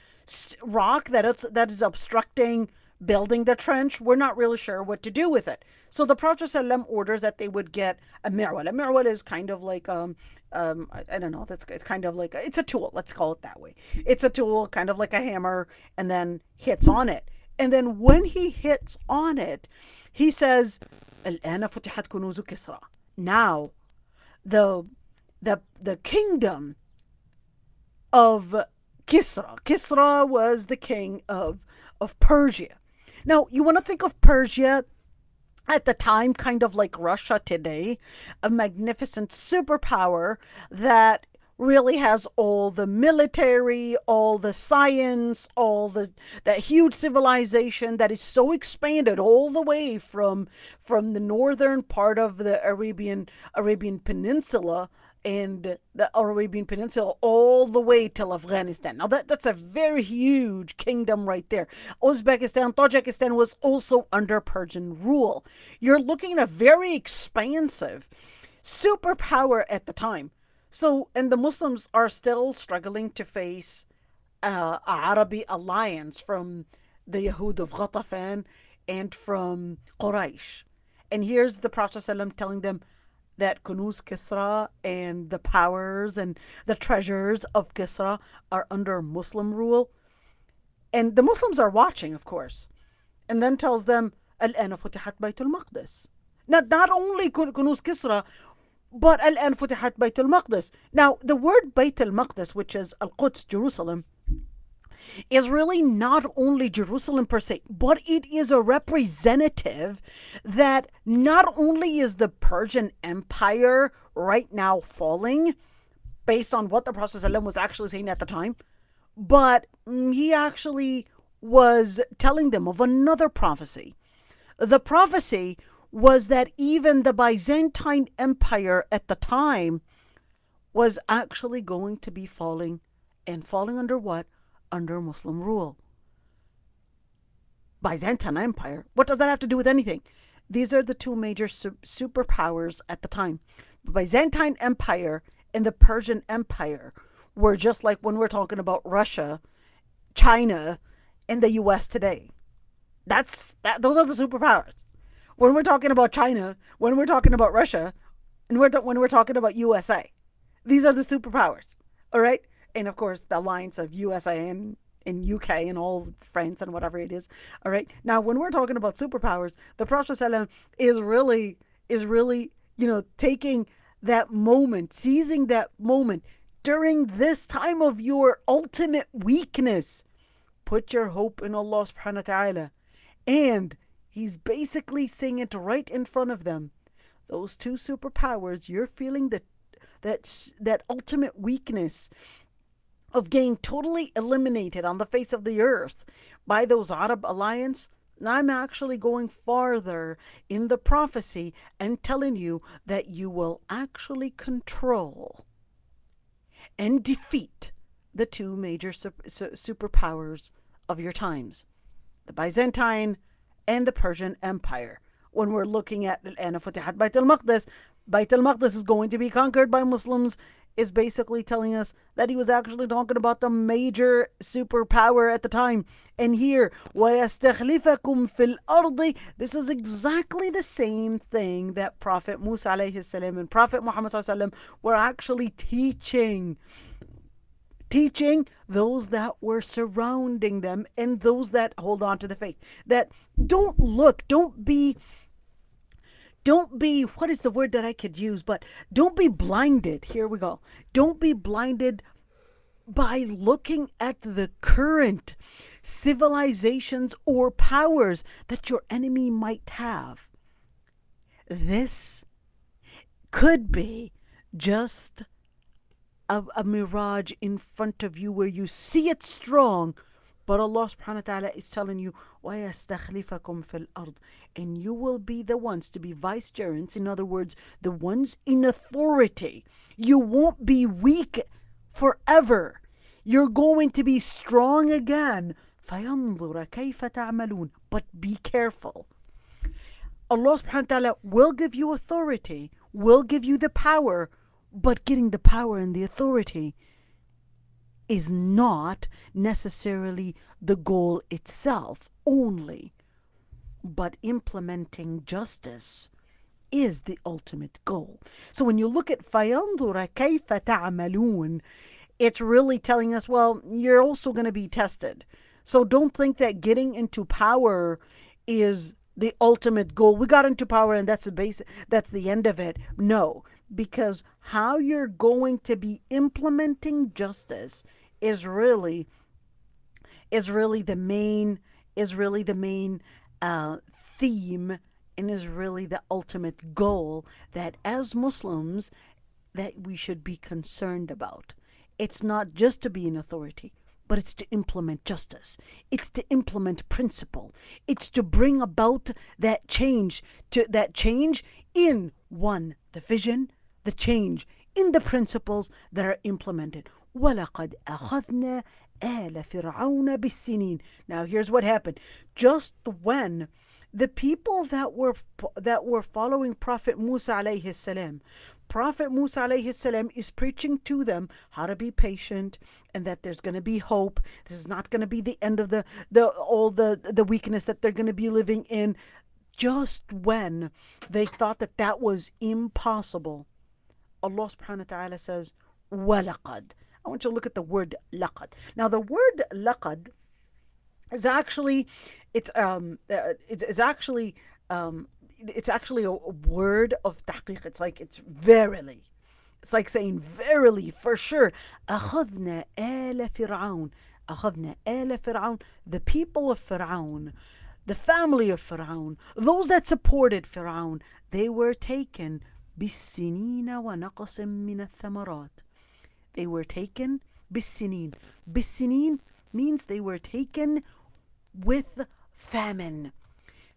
rock that is obstructing building the trench. We're not really sure what to do with it. So the Prophet ﷺ orders that they would get a mirwal. A mirwal is kind of like I don't know. It's kind of like it's a tool. Let's call it that way. It's a tool, kind of like a hammer, and then hits on it. And then when he hits on it, he says, "Al-ana futihat kunuzu Kisra." Now, the kingdom of Kisra. Kisra was the king of Persia. Now, you want to think of Persia at the time kind of like Russia today, a magnificent superpower that really has all the military, all the science, that huge civilization that is so expanded all the way from the northern part of the Arabian Peninsula and the Arabian Peninsula all the way till Afghanistan. Now that's a very huge kingdom right there. Uzbekistan, Tajikistan was also under Persian rule. You're looking at a very expansive superpower at the time. So, and the Muslims are still struggling to face a Arabi alliance from the Yahud of Ghatafan and from Quraysh. And here's the Prophet ﷺ telling them that Kunuz Kisra and the powers and the treasures of Kisra are under Muslim rule. And the Muslims are watching, of course. And then tells them, Al-ana futihat Baytul Maqdis. Not only Kunuz Kisra, but الآن فتحت بيت المقدس. Now, the word Bayt al-Maqdis, which is Al-Quds, Jerusalem, is really not only Jerusalem per se, but it is a representative that not only is the Persian Empire right now falling, based on what the Prophet ﷺ was actually saying at the time, but he actually was telling them of another prophecy. The prophecy was that even the Byzantine Empire at the time was actually going to be falling, and falling under what? Under Muslim rule. Byzantine Empire, what does that have to do with anything? These are the two major superpowers at the time. The Byzantine Empire and the Persian Empire were just like when we're talking about Russia, China, and the US today. Those are the superpowers. When we're talking about China, when we're talking about Russia, and when we're talking about USA, these are the superpowers, all right? And of course, the alliance of USA in UK and all France and whatever it is. All right. Now, when we're talking about superpowers, the Prophet ﷺ is really taking that moment, seizing that moment during this time of your ultimate weakness. Put your hope in Allah subhanahu wa ta'ala. And he's basically saying it right in front of them. Those two superpowers, you're feeling that ultimate weakness of getting totally eliminated on the face of the earth by those Arab alliance. I'm actually going farther in the prophecy and telling you that you will actually control and defeat the two major superpowers of your times, the Byzantine and the Persian Empire. When we're looking at Al-Ana Futihat Bayt al-Maqdis is going to be conquered by Muslims, is basically telling us that he was actually talking about the major superpower at the time. And here, وَيَسْتَخْلِفَكُمْ فِي الْأَرْضِ, this is exactly the same thing that Prophet Musa alayhi salam and Prophet Muhammad sallallahu alaihi wasallam were actually teaching those that were surrounding them and those that hold on to the faith. That don't be, what is the word that I could use? But don't be blinded. Here we go. Don't be blinded by looking at the current civilizations or powers that your enemy might have. This could be just a mirage in front of you where you see it strong, but Allah subhanahu wa ta'ala is telling you, وَيَسْتَخْلِفَكُمْ فِي الْأَرْضِ, and you will be the ones to be vicegerents, in other words, the ones in authority. You won't be weak forever. You're going to be strong again. فَيَنْظُرَ كَيْفَ تَعْمَلُونَ, but be careful. Allah subhanahu wa ta'ala will give you authority, will give you the power, but getting the power and the authority is not necessarily the goal itself only, but implementing justice is the ultimate goal. So when you look at فَيَنْظُرَ كَيْفَ تَعْمَلُونَ, it's really telling us, well, you're also going to be tested. So don't think that getting into power is the ultimate goal. We got into power and that's the end of it. No, because how you're going to be implementing justice is really the main theme, and is really the ultimate goal that as Muslims that we should be concerned about. It's not just to be an authority, but it's to implement justice. It's to implement principle. It's to bring about that change in one, the vision, the change in the principles that are implemented. وَلَقَدْ أَخَذْنَا آلَ فِرْعَوْنَ بِالسِّنِينَ. Now here's what happened. Just when the people that were following Prophet Musa alayhi salam, Prophet Musa alayhi salam is preaching to them how to be patient and that there's going to be hope. This is not going to be the end of the weakness that they're going to be living in. Just when they thought that was impossible, Allah subhanahu wa ta'ala says, وَلَقَدْ. I want you to look at the word laqad. Now the word laqad is actually it's actually a word of tahqiq. It's verily. It's like saying verily, for sure. أخذنا آل فرعون. أخذنا آل فرعون. The people of Fir'aun, the family of Fir'aun, those that supported Fir'aun, they were taken بالسنين ونقص من الثمرات. They were taken بالسنين. بالسنين means they were taken with famine.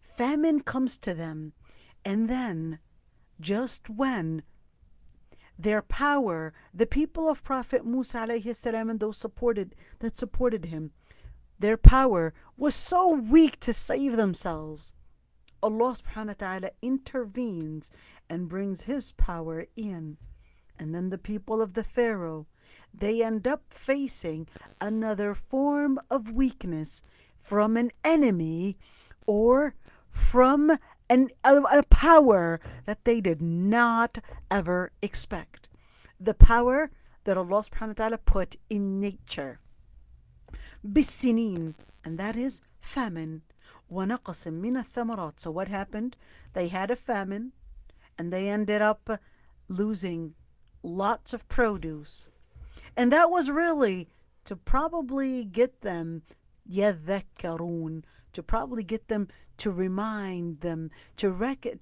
Famine comes to them, and then just when their power, the people of Prophet Musa alayhi salam and those that supported him, their power was so weak to save themselves, Allah subhanahu wa ta'ala intervenes and brings his power in. And then the people of the Pharaoh, they end up facing another form of weakness from an enemy or from a power that they did not ever expect. The power that Allah subhanahu wa ta'ala put in nature. بالسنين, and that is famine. ونقص من الثمرات. So what happened? They had a famine, and they ended up losing lots of produce. And that was really to probably get them يذكرون, to probably get them, to remind them, to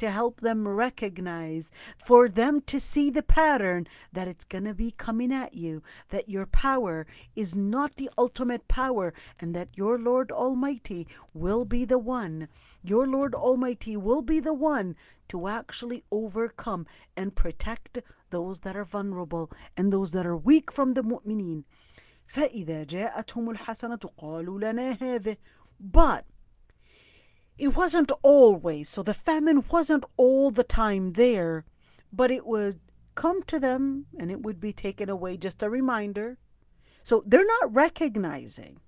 help them recognize, for them to see the pattern that it's going to be coming at you, that your power is not the ultimate power, and that your Lord Almighty will be the one. Your Lord Almighty will be the one to actually overcome and protect those that are vulnerable and those that are weak from the mu'mineen. فإذا جاءتهم الحسنة قالوا لنا هذه. But it wasn't always, so the famine wasn't all the time there, but it would come to them and it would be taken away, just a reminder. So they're not recognizing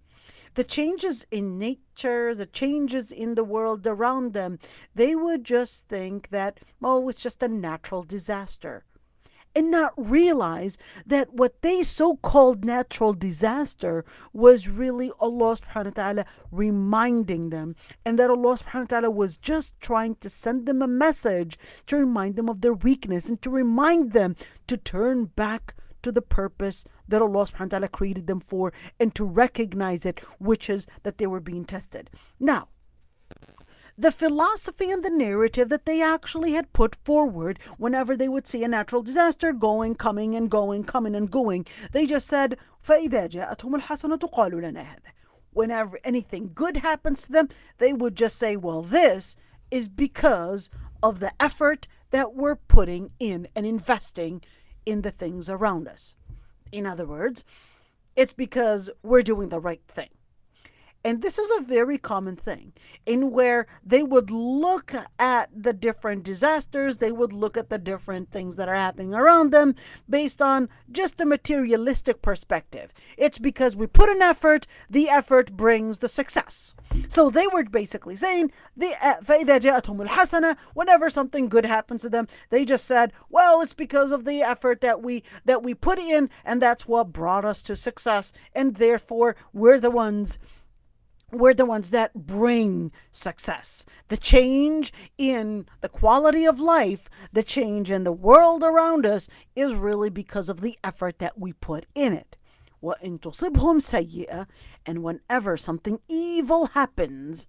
the changes in nature, the changes in the world around them. They would just think that, oh, it's just a natural disaster, and not realize that what they so-called natural disaster was really Allah subhanahu wa ta'ala reminding them, and that Allah subhanahu wa ta'ala was just trying to send them a message to remind them of their weakness and to remind them to turn back to the purpose that Allah subhanahu wa ta'ala created them for, and to recognize it, which is that they were being tested. Now, the philosophy and the narrative that they actually had put forward whenever they would see a natural disaster going, coming and going, coming and going, they just said, فَإِذَا جَاءَتْهُمُ الْحَسَنَةُ قَالُوا لَنَا هَذَا. Whenever anything good happens to them, they would just say, well, this is because of the effort that we're putting in and investing in the things around us. In other words, it's because we're doing the right thing. And this is a very common thing, in where they would look at the different disasters, they would look at the different things that are happening around them based on just a materialistic perspective. It's because we put an effort, the effort brings the success. So they were basically saying, فَإِذَا جَاءَتْهُمُ الْحَسَنَةُ, whenever something good happens to them, they just said, well, it's because of the effort that we put in, and that's what brought us to success, and therefore we're the ones that bring success. The change in the quality of life, the change in the world around us is really because of the effort that we put in it. وَإِن تُصِبْهُمْ سَيِّئَةٌ, and whenever something evil happens,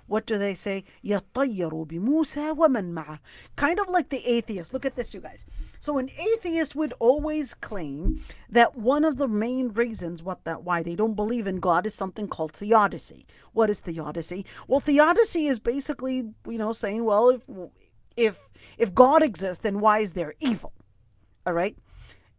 what do they say? يَطَّيَّرُوا بِمُوسَى وَمَنْ مَعَهُ. Kind of like the atheist. Look at this, you guys. So an atheist would always claim that one of the main reasons why they don't believe in God is something called theodicy. What is theodicy? Well, theodicy is basically, saying, well, if God exists, then why is there evil? All right?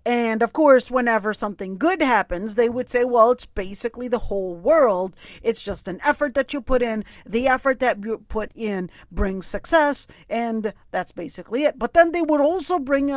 And of course, whenever something good happens, they would say, well, it's basically the whole world. It's just an effort that you put in. The effort that you put in brings success, and that's basically it. But then they would also bring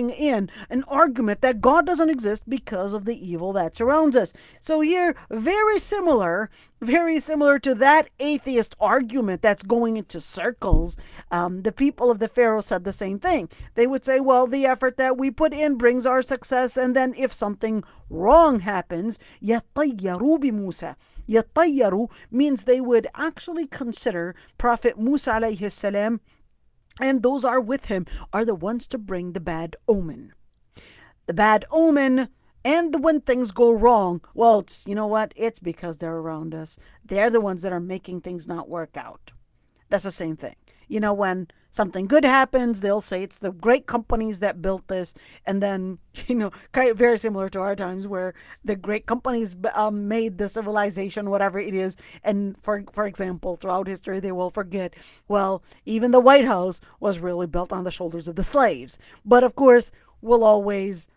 in an argument that God doesn't exist because of the evil that surrounds us. So here, very similar to that atheist argument that's going into circles. The people of the Pharaoh said the same thing. They would say, well, the effort that we put in brings our success, and then if something wrong happens, يَطَّيَّرُوا بِمُوسَى. يَطَّيَّرُوا means they would actually consider Prophet Musa alayhi salam and those are with him are the ones to bring the bad omen. The bad omen. And when things go wrong, well, it's, it's because they're around us. They're the ones that are making things not work out. That's the same thing. When something good happens, they'll say it's the great companies that built this. And then, kind of very similar to our times where the great companies made the civilization, whatever it is. And for example, throughout history, they will forget, well, even the White House was really built on the shoulders of the slaves. But of course, we'll always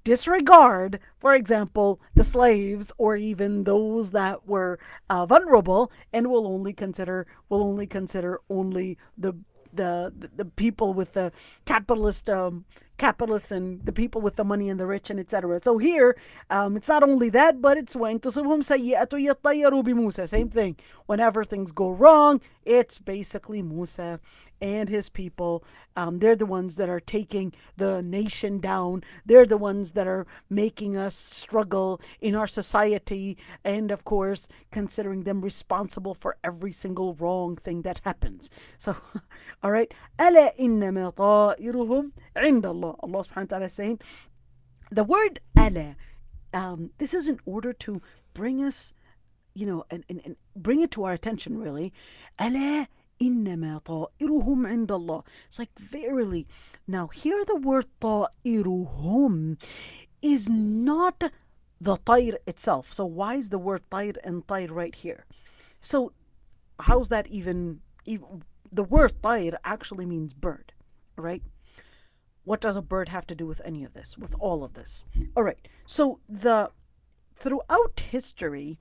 disregard, for example, the slaves or even those that were vulnerable, and we'll only consider only the people with the capitalist capitalists and the people with the money and the rich and etc. So here, it's not only that, but it's when تصبهم سيئة يطيروا بموسى. Same thing. Whenever things go wrong, it's basically Musa and his people. They're the ones that are taking the nation down. They're the ones that are making us struggle in our society, and of course, considering them responsible for every single wrong thing that happens. So, all right. ألا إنما طائرهم عند الله. Allah subhanahu wa ta'ala is saying, the word ala, this is in order to bring us, and bring it to our attention, really. Ala إنما طائرهم عند الله. It's like, verily. Now, here the word طائرهم is not the طير itself. So why is the word طير and طير right here? So how's that even the word طير actually means bird, right? What does a bird have to do with any of this, with all of this? All right. So throughout history,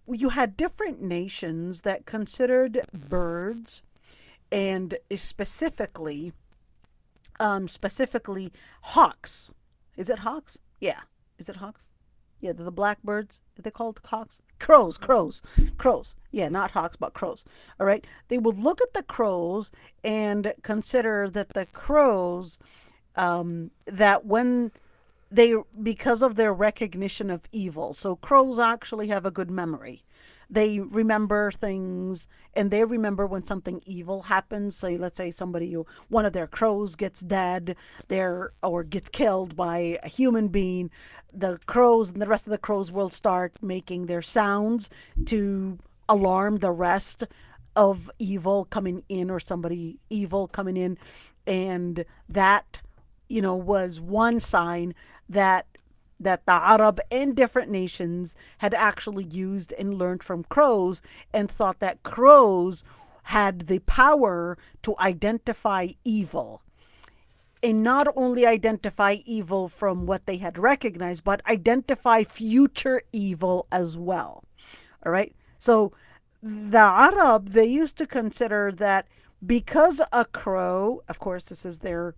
you had different nations that considered birds, and specifically hawks. Is it hawks? Yeah. Is it hawks? Yeah, the blackbirds. Are they called hawks? Crows. Yeah, not hawks, but crows. All right. They would look at the crows and consider that the crows, that when because of their recognition of evil. So crows actually have a good memory. They remember things, and they remember when something evil happens. Say, let's say one of their crows gets dead, or gets killed by a human being. The crows and the rest of the crows will start making their sounds to alarm the rest of evil coming in, or somebody evil coming in, and that was one sign that the Arab and different nations had actually used and learned from crows, and thought that crows had the power to identify evil. And not only identify evil from what they had recognized, but identify future evil as well. All right? So the Arab, they used to consider that because a crow, of course, this is their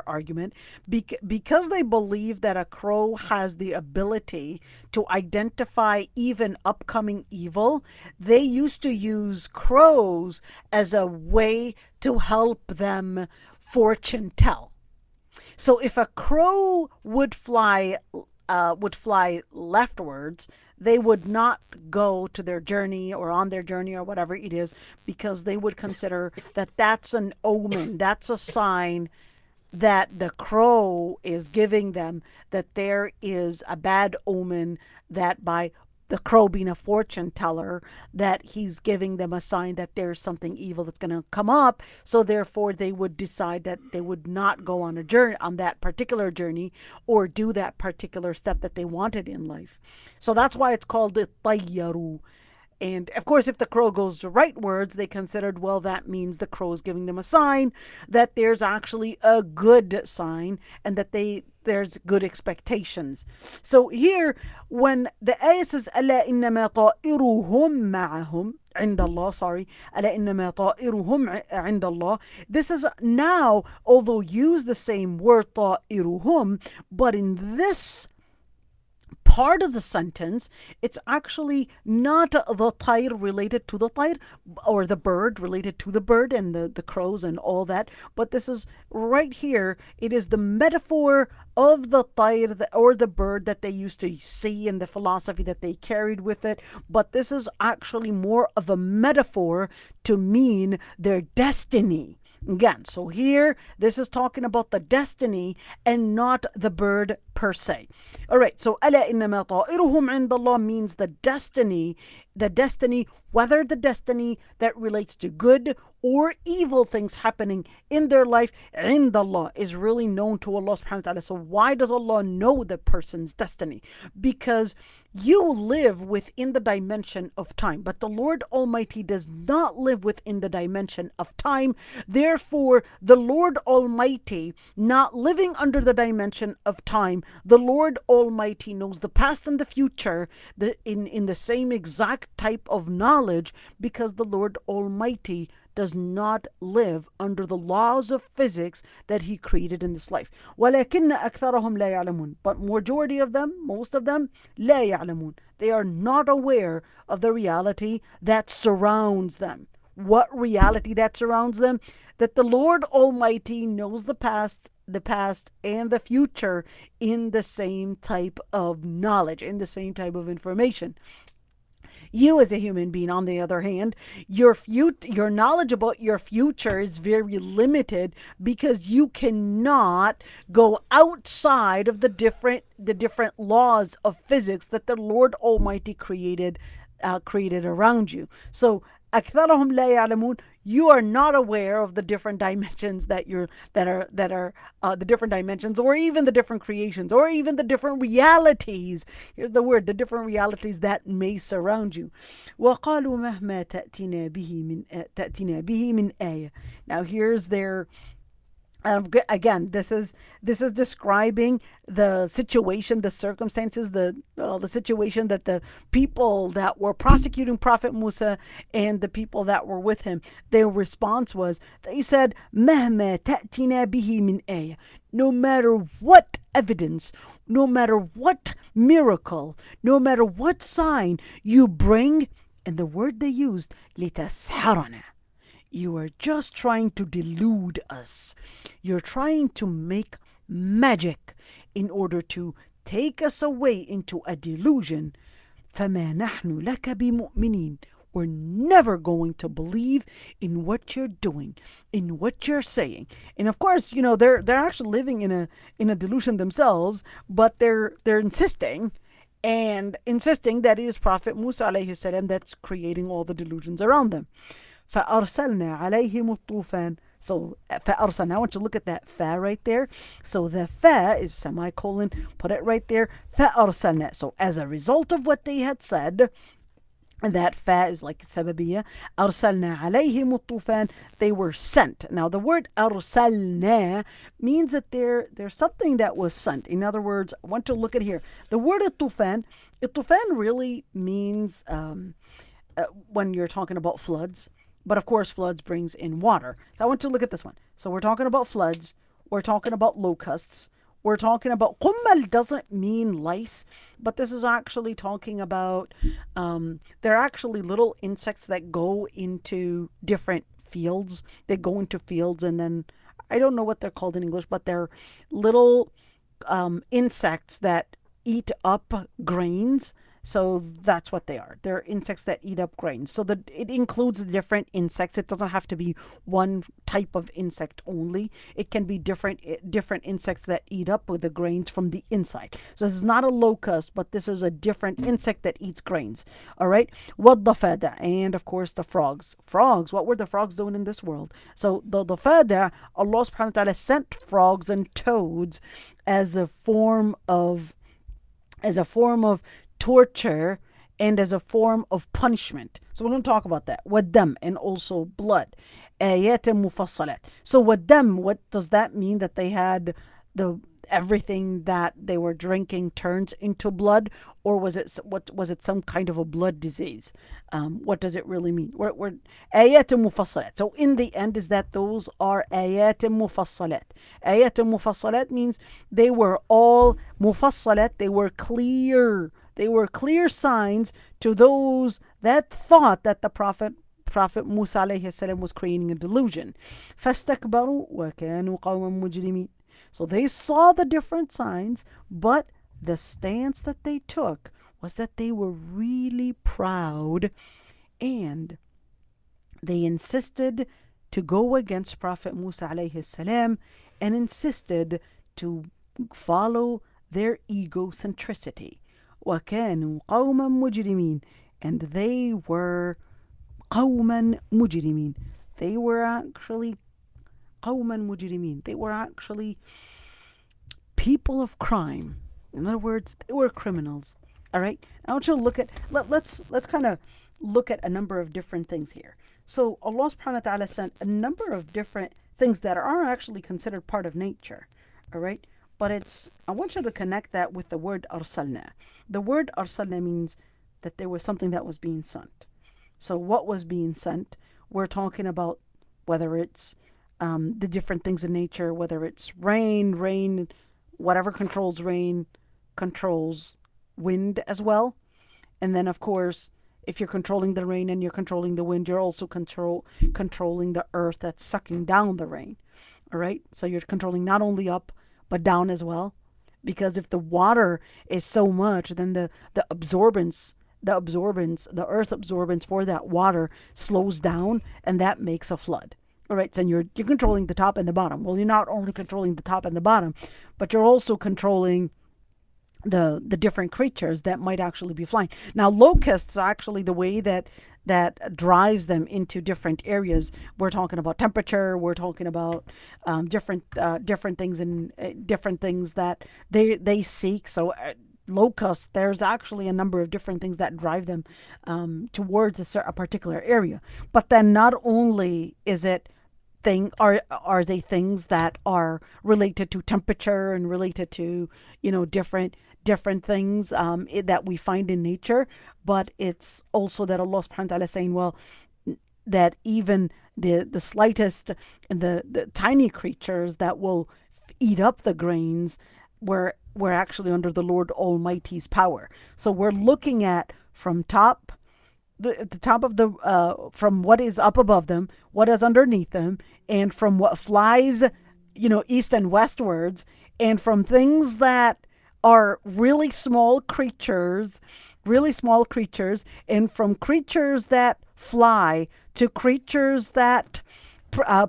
argument, because they believe that a crow has the ability to identify even upcoming evil. They used to use crows as a way to help them fortune tell. So if a crow would fly leftwards, they would not go to their journey or on their journey or whatever it is, because they would consider that that's an omen, that's a sign that the crow is giving them, that there is a bad omen, that by the crow being a fortune teller, that he's giving them a sign that there's something evil that's going to come up. So therefore they would decide that they would not go on a journey, on that particular journey, or do that particular step that they wanted in life. So that's why it's called the tayyaru. And of course, if the crow goes to rightwards, they considered, well, that means the crow is giving them a sign that there's actually a good sign, and that there's good expectations. So here, when the ayah says, أَلَا إِنَّمَا طَائِرُهُمْ مَعَهُمْ عند الله, sorry, أَلَا إِنَّمَا طَائِرُهُمْ عند الله. This is now, although use the same word طَائِرُهُمْ, but in this part of the sentence, it's actually not the tayr related to the tayr, or the bird related to the bird and the crows and all that, but this is right here, it is the metaphor of the tayr, or the bird, that they used to see, in the philosophy that they carried with it. But this is actually more of a metaphor to mean their destiny. Again, so here, this is talking about the destiny and not the bird per se. All right, so أَلَا إِنَّمَا طَائِرُهُمْ عِنْدَ اللَّهِ means the destiny, whether the destiny that relates to good or evil things happening in their life, عِنْدَ اللَّهِ, is really known to Allah subhanahu wa ta'ala. So why does Allah know the person's destiny? Because you live within the dimension of time, but the Lord Almighty does not live within the dimension of time. Therefore, the Lord Almighty, not living under the dimension of time, the Lord Almighty knows the past and the future in the same exact type of knowledge, because the Lord Almighty does not live under the laws of physics that he created in this life. وَلَكِنَّ أَكْثَرَهُمْ لَا يَعْلَمُونَ. But majority of them, most of them, لَا يَعْلَمُونَ. They are not aware of the reality that surrounds them. What reality that surrounds them? That the Lord Almighty knows the past and the future in the same type of knowledge, in the same type of information. You as a human being, on the other hand, your knowledge about your future is very limited because you cannot go outside of the different laws of physics that the Lord Almighty created around you. So أكثرهم لا يعلمون. You are not aware of the different dimensions that are the different dimensions, or even the different creations, or even the different realities. Here's the word: the different realities that may surround you. وقالوا مهما تأتينا به من آية. Now here's their again, this is describing the situation, the circumstances, the situation that the people that were prosecuting Prophet Musa and the people that were with him, their response was, they said, "Mahma ta'tina bihi min ayah." No matter what evidence, no matter what miracle, no matter what sign you bring, and the word they used, litasharana. You are just trying to delude us. You're trying to make magic in order to take us away into a delusion. فَمَا نَحْنُ لَكَ بِمُؤْمِنِينَ. We're never going to believe in what you're doing, in what you're saying. And of course, they're actually living in a delusion themselves, but they're insisting that it is Prophet Musa alayhi salam that's creating all the delusions around them. فأرسلنا عليهم الطوفان. So فأرسلنا, I want you to look at that fa right there. So the fa is semicolon, put it right there. فأرسلنا. So as a result of what they had said, and that fa is like sababiyya. أرسلنا عليهم الطوفان. They were sent. Now the word أرسلنا means that there's something that was sent. In other words, I want to look at here. The word الطوفان really means when you're talking about floods. But of course, floods brings in water. So I want you to look at this one. So we're talking about floods. We're talking about locusts. We're talking about qummal doesn't mean lice, but this is actually talking about they're actually little insects that go into different fields. They go into fields, and then I don't know what they're called in English, but they're little insects that eat up grains. So that's what they are. They're insects that eat up grains. So it includes different insects. It doesn't have to be one type of insect only. It can be different insects that eat up with the grains from the inside. So it's not a locust, but this is a different insect that eats grains. All right. وَالضَّفَادِعَ. And of course the frogs. Frogs. What were the frogs doing in this world? So the ضَفَادِعَ, Allah subhanahu wa ta'ala sent frogs and toads as a form of torture and as a form of punishment. So we're going to talk about that. Waddam, and also blood. Ayat mufassalat. So waddam, what does that mean? That they had everything that they were drinking turns into blood, or was it some kind of a blood disease? What does it really mean? We're ayat mufassalat. So in the end, is that those are ayat mufassalat. Ayat mufassalat means they were all mufassalat. They were clear. They were clear signs to those that thought that the Prophet Musa alayhi salam was creating a delusion. فَاسْتَكْبَرُوا وَكَانُوا قَوْمًا مُجْرِمِينَ. So they saw the different signs, but the stance that they took was that they were really proud, and they insisted to go against Prophet Musa alayhi salam and insisted to follow their egocentricity. وَكَانُوا قَوْمًا مُجْرِمِينَ. And they were قَوْمًا مُجْرِمِينَ. They were actually قَوْمًا مُجْرِمِينَ. They were actually people of crime. In other words, they were criminals. All right? I want you to look at, let's kind of look at a number of different things here. So Allah subhanahu wa ta'ala sent a number of different things that are actually considered part of nature. All right? But I want you to connect that with the word arsalna. The word arsalna means that there was something that was being sent. So what was being sent we're talking about whether it's the different things in nature, whether it's rain, whatever controls rain controls wind as well. And then, of course, if you're controlling the rain and you're controlling the wind, you're also controlling the earth that's sucking down the rain. All right. So you're controlling not only up, but down as well. Because if the water is so much, then the the earth absorbance for that water slows down, and that makes a flood. All right, so you're controlling the top and the bottom. Well, you're not only controlling the top and the bottom, but you're also controlling the different creatures that might actually be flying. Now, locusts are actually the way that drives them into different areas. We're talking about temperature. We're talking about different things and different things that they seek. So. Locusts, there's actually a number of different things that drive them towards a particular area. But then not only is it are they things that are related to temperature and related to different things that we find in nature, but it's also that Allah subhanahu wa ta'ala is saying, well, that even the slightest and the tiny creatures that will eat up the grains were actually under the Lord Almighty's power. So we're looking at from the top of the from what is up above them, what is underneath them, and from what flies, east and westwards, and from things that are really small creatures, and from creatures that fly to creatures that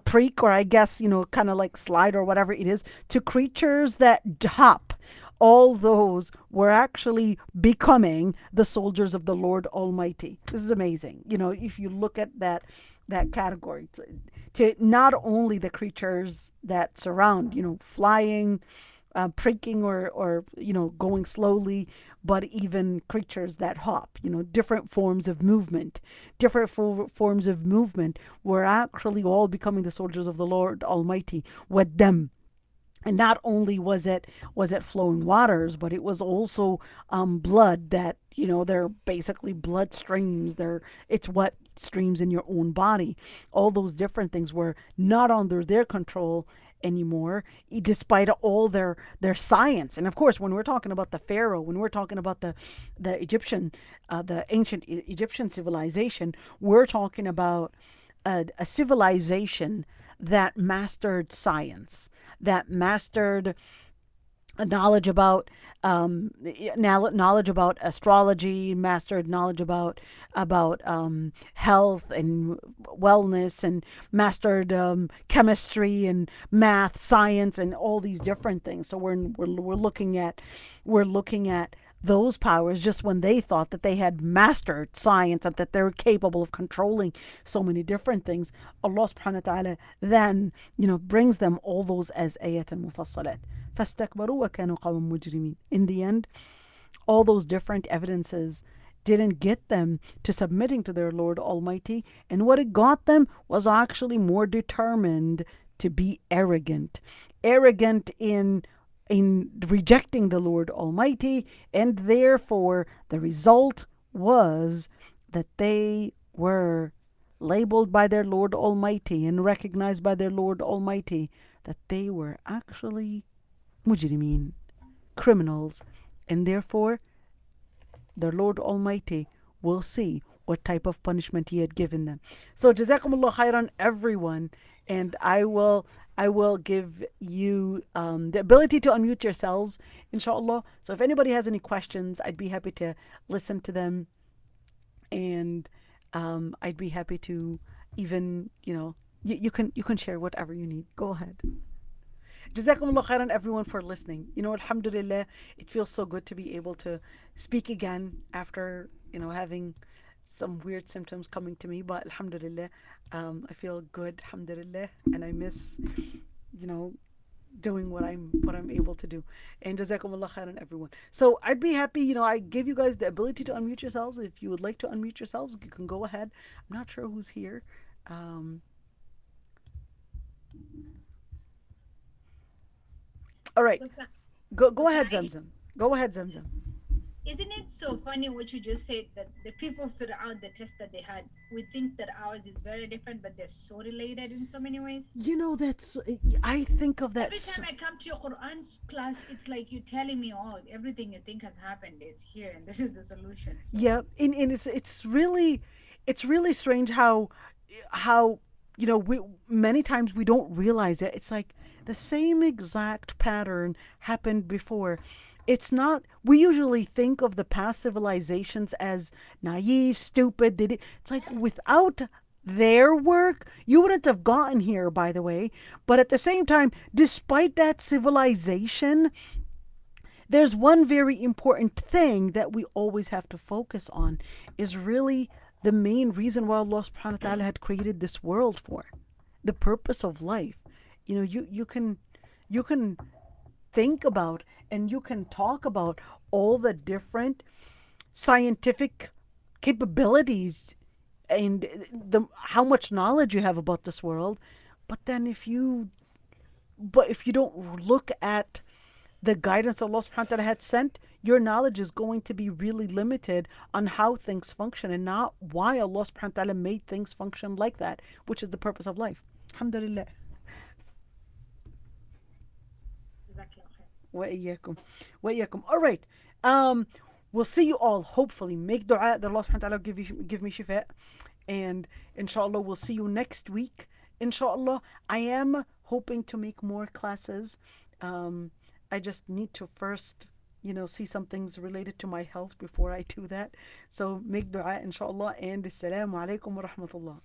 preak, or I guess, kind of like slide or whatever it is, to creatures that hop. All those were actually becoming the soldiers of the Lord Almighty. This is amazing. If you look at that category, to not only the creatures that surround, flying, pricking, or going slowly, but even creatures that hop, different forms of movement. Different forms of movement were actually all becoming the soldiers of the Lord Almighty with them. And not only was it flowing waters, but it was also blood that, they're basically blood streams. It's what streams in your own body. All those different things were not under their control anymore, despite all their science. And of course, when we're talking about the Pharaoh, when we're talking about the the ancient Egyptian civilization, we're talking about a civilization that mastered science, that mastered knowledge about knowledge about astrology, mastered knowledge about health and wellness, and mastered chemistry and math, science, and all these different things. So we're looking at those powers just when they thought that they had mastered science and that they were capable of controlling so many different things. Allah subhanahu wa ta'ala then, brings them all those as ayat al-mufassalat. فَاسْتَكْبَرُوا وَكَانُوا قَوْمًا مُجْرِمِينَ. In the end, all those different evidences didn't get them to submitting to their Lord Almighty, and what it got them was actually more determined to be arrogant. Arrogant in rejecting the Lord Almighty, and therefore the result was that they were labeled by their Lord Almighty and recognized by their Lord Almighty that they were actually mujrimeen, criminals, and therefore their Lord Almighty will see what type of punishment He had given them. So jazakumullah khairan, everyone, and I will give you the ability to unmute yourselves, inshallah. So if anybody has any questions, I'd be happy to listen to them, and I'd be happy to even, you can share whatever you need. Go ahead. Jazakumullah khairan, everyone, for listening. Alhamdulillah, it feels so good to be able to speak again after, having some weird symptoms coming to me. But alhamdulillah, I feel good, alhamdulillah, and I miss, doing what I'm able to do. And jazakumullah khairan, everyone. So I'd be happy, I gave you guys the ability to unmute yourselves. If you would like to unmute yourselves, you can go ahead. I'm not sure who's here. All right. Go ahead, Zamzam. Go ahead, Zamzam. Isn't it so funny what you just said that the people figure out the test that they had? We think that ours is very different, but they're so related in so many ways. That's, I think of that. Every time I come to your Quran's class, it's like you're telling me, oh, everything you think has happened is here, and this is the solution. So, Yeah, and it's really strange how we many times we don't realize it. It's like the same exact pattern happened before. It's not. We usually think of the past civilizations as naive, stupid. It's like without their work, you wouldn't have gotten here. By the way, but at the same time, despite that civilization, there's one very important thing that we always have to focus on is really the main reason why Allah subhanahu wa ta'ala had created this world for. The purpose of life. You can think about and you can talk about all the different scientific capabilities and the how much knowledge you have about this world, but then if you don't look at the guidance Allah subhanahu wa ta'ala had sent, your knowledge is going to be really limited on how things function and not why Allah subhanahu wa ta'ala made things function like that, which is the purpose of life. Alhamdulillah. Jazakallah khair. Wa iyyakum. Wa iyyakum. All right. Um, we'll see you all. Hopefully, make dua that Allah subhanahu wa ta'ala give me shifa. And inshallah, we'll see you next week. Inshallah, I am hoping to make more classes. Um, I just need to first, see some things related to my health before I do that. So make dua, inshallah. And assalamu alaikum wa rahmatullah.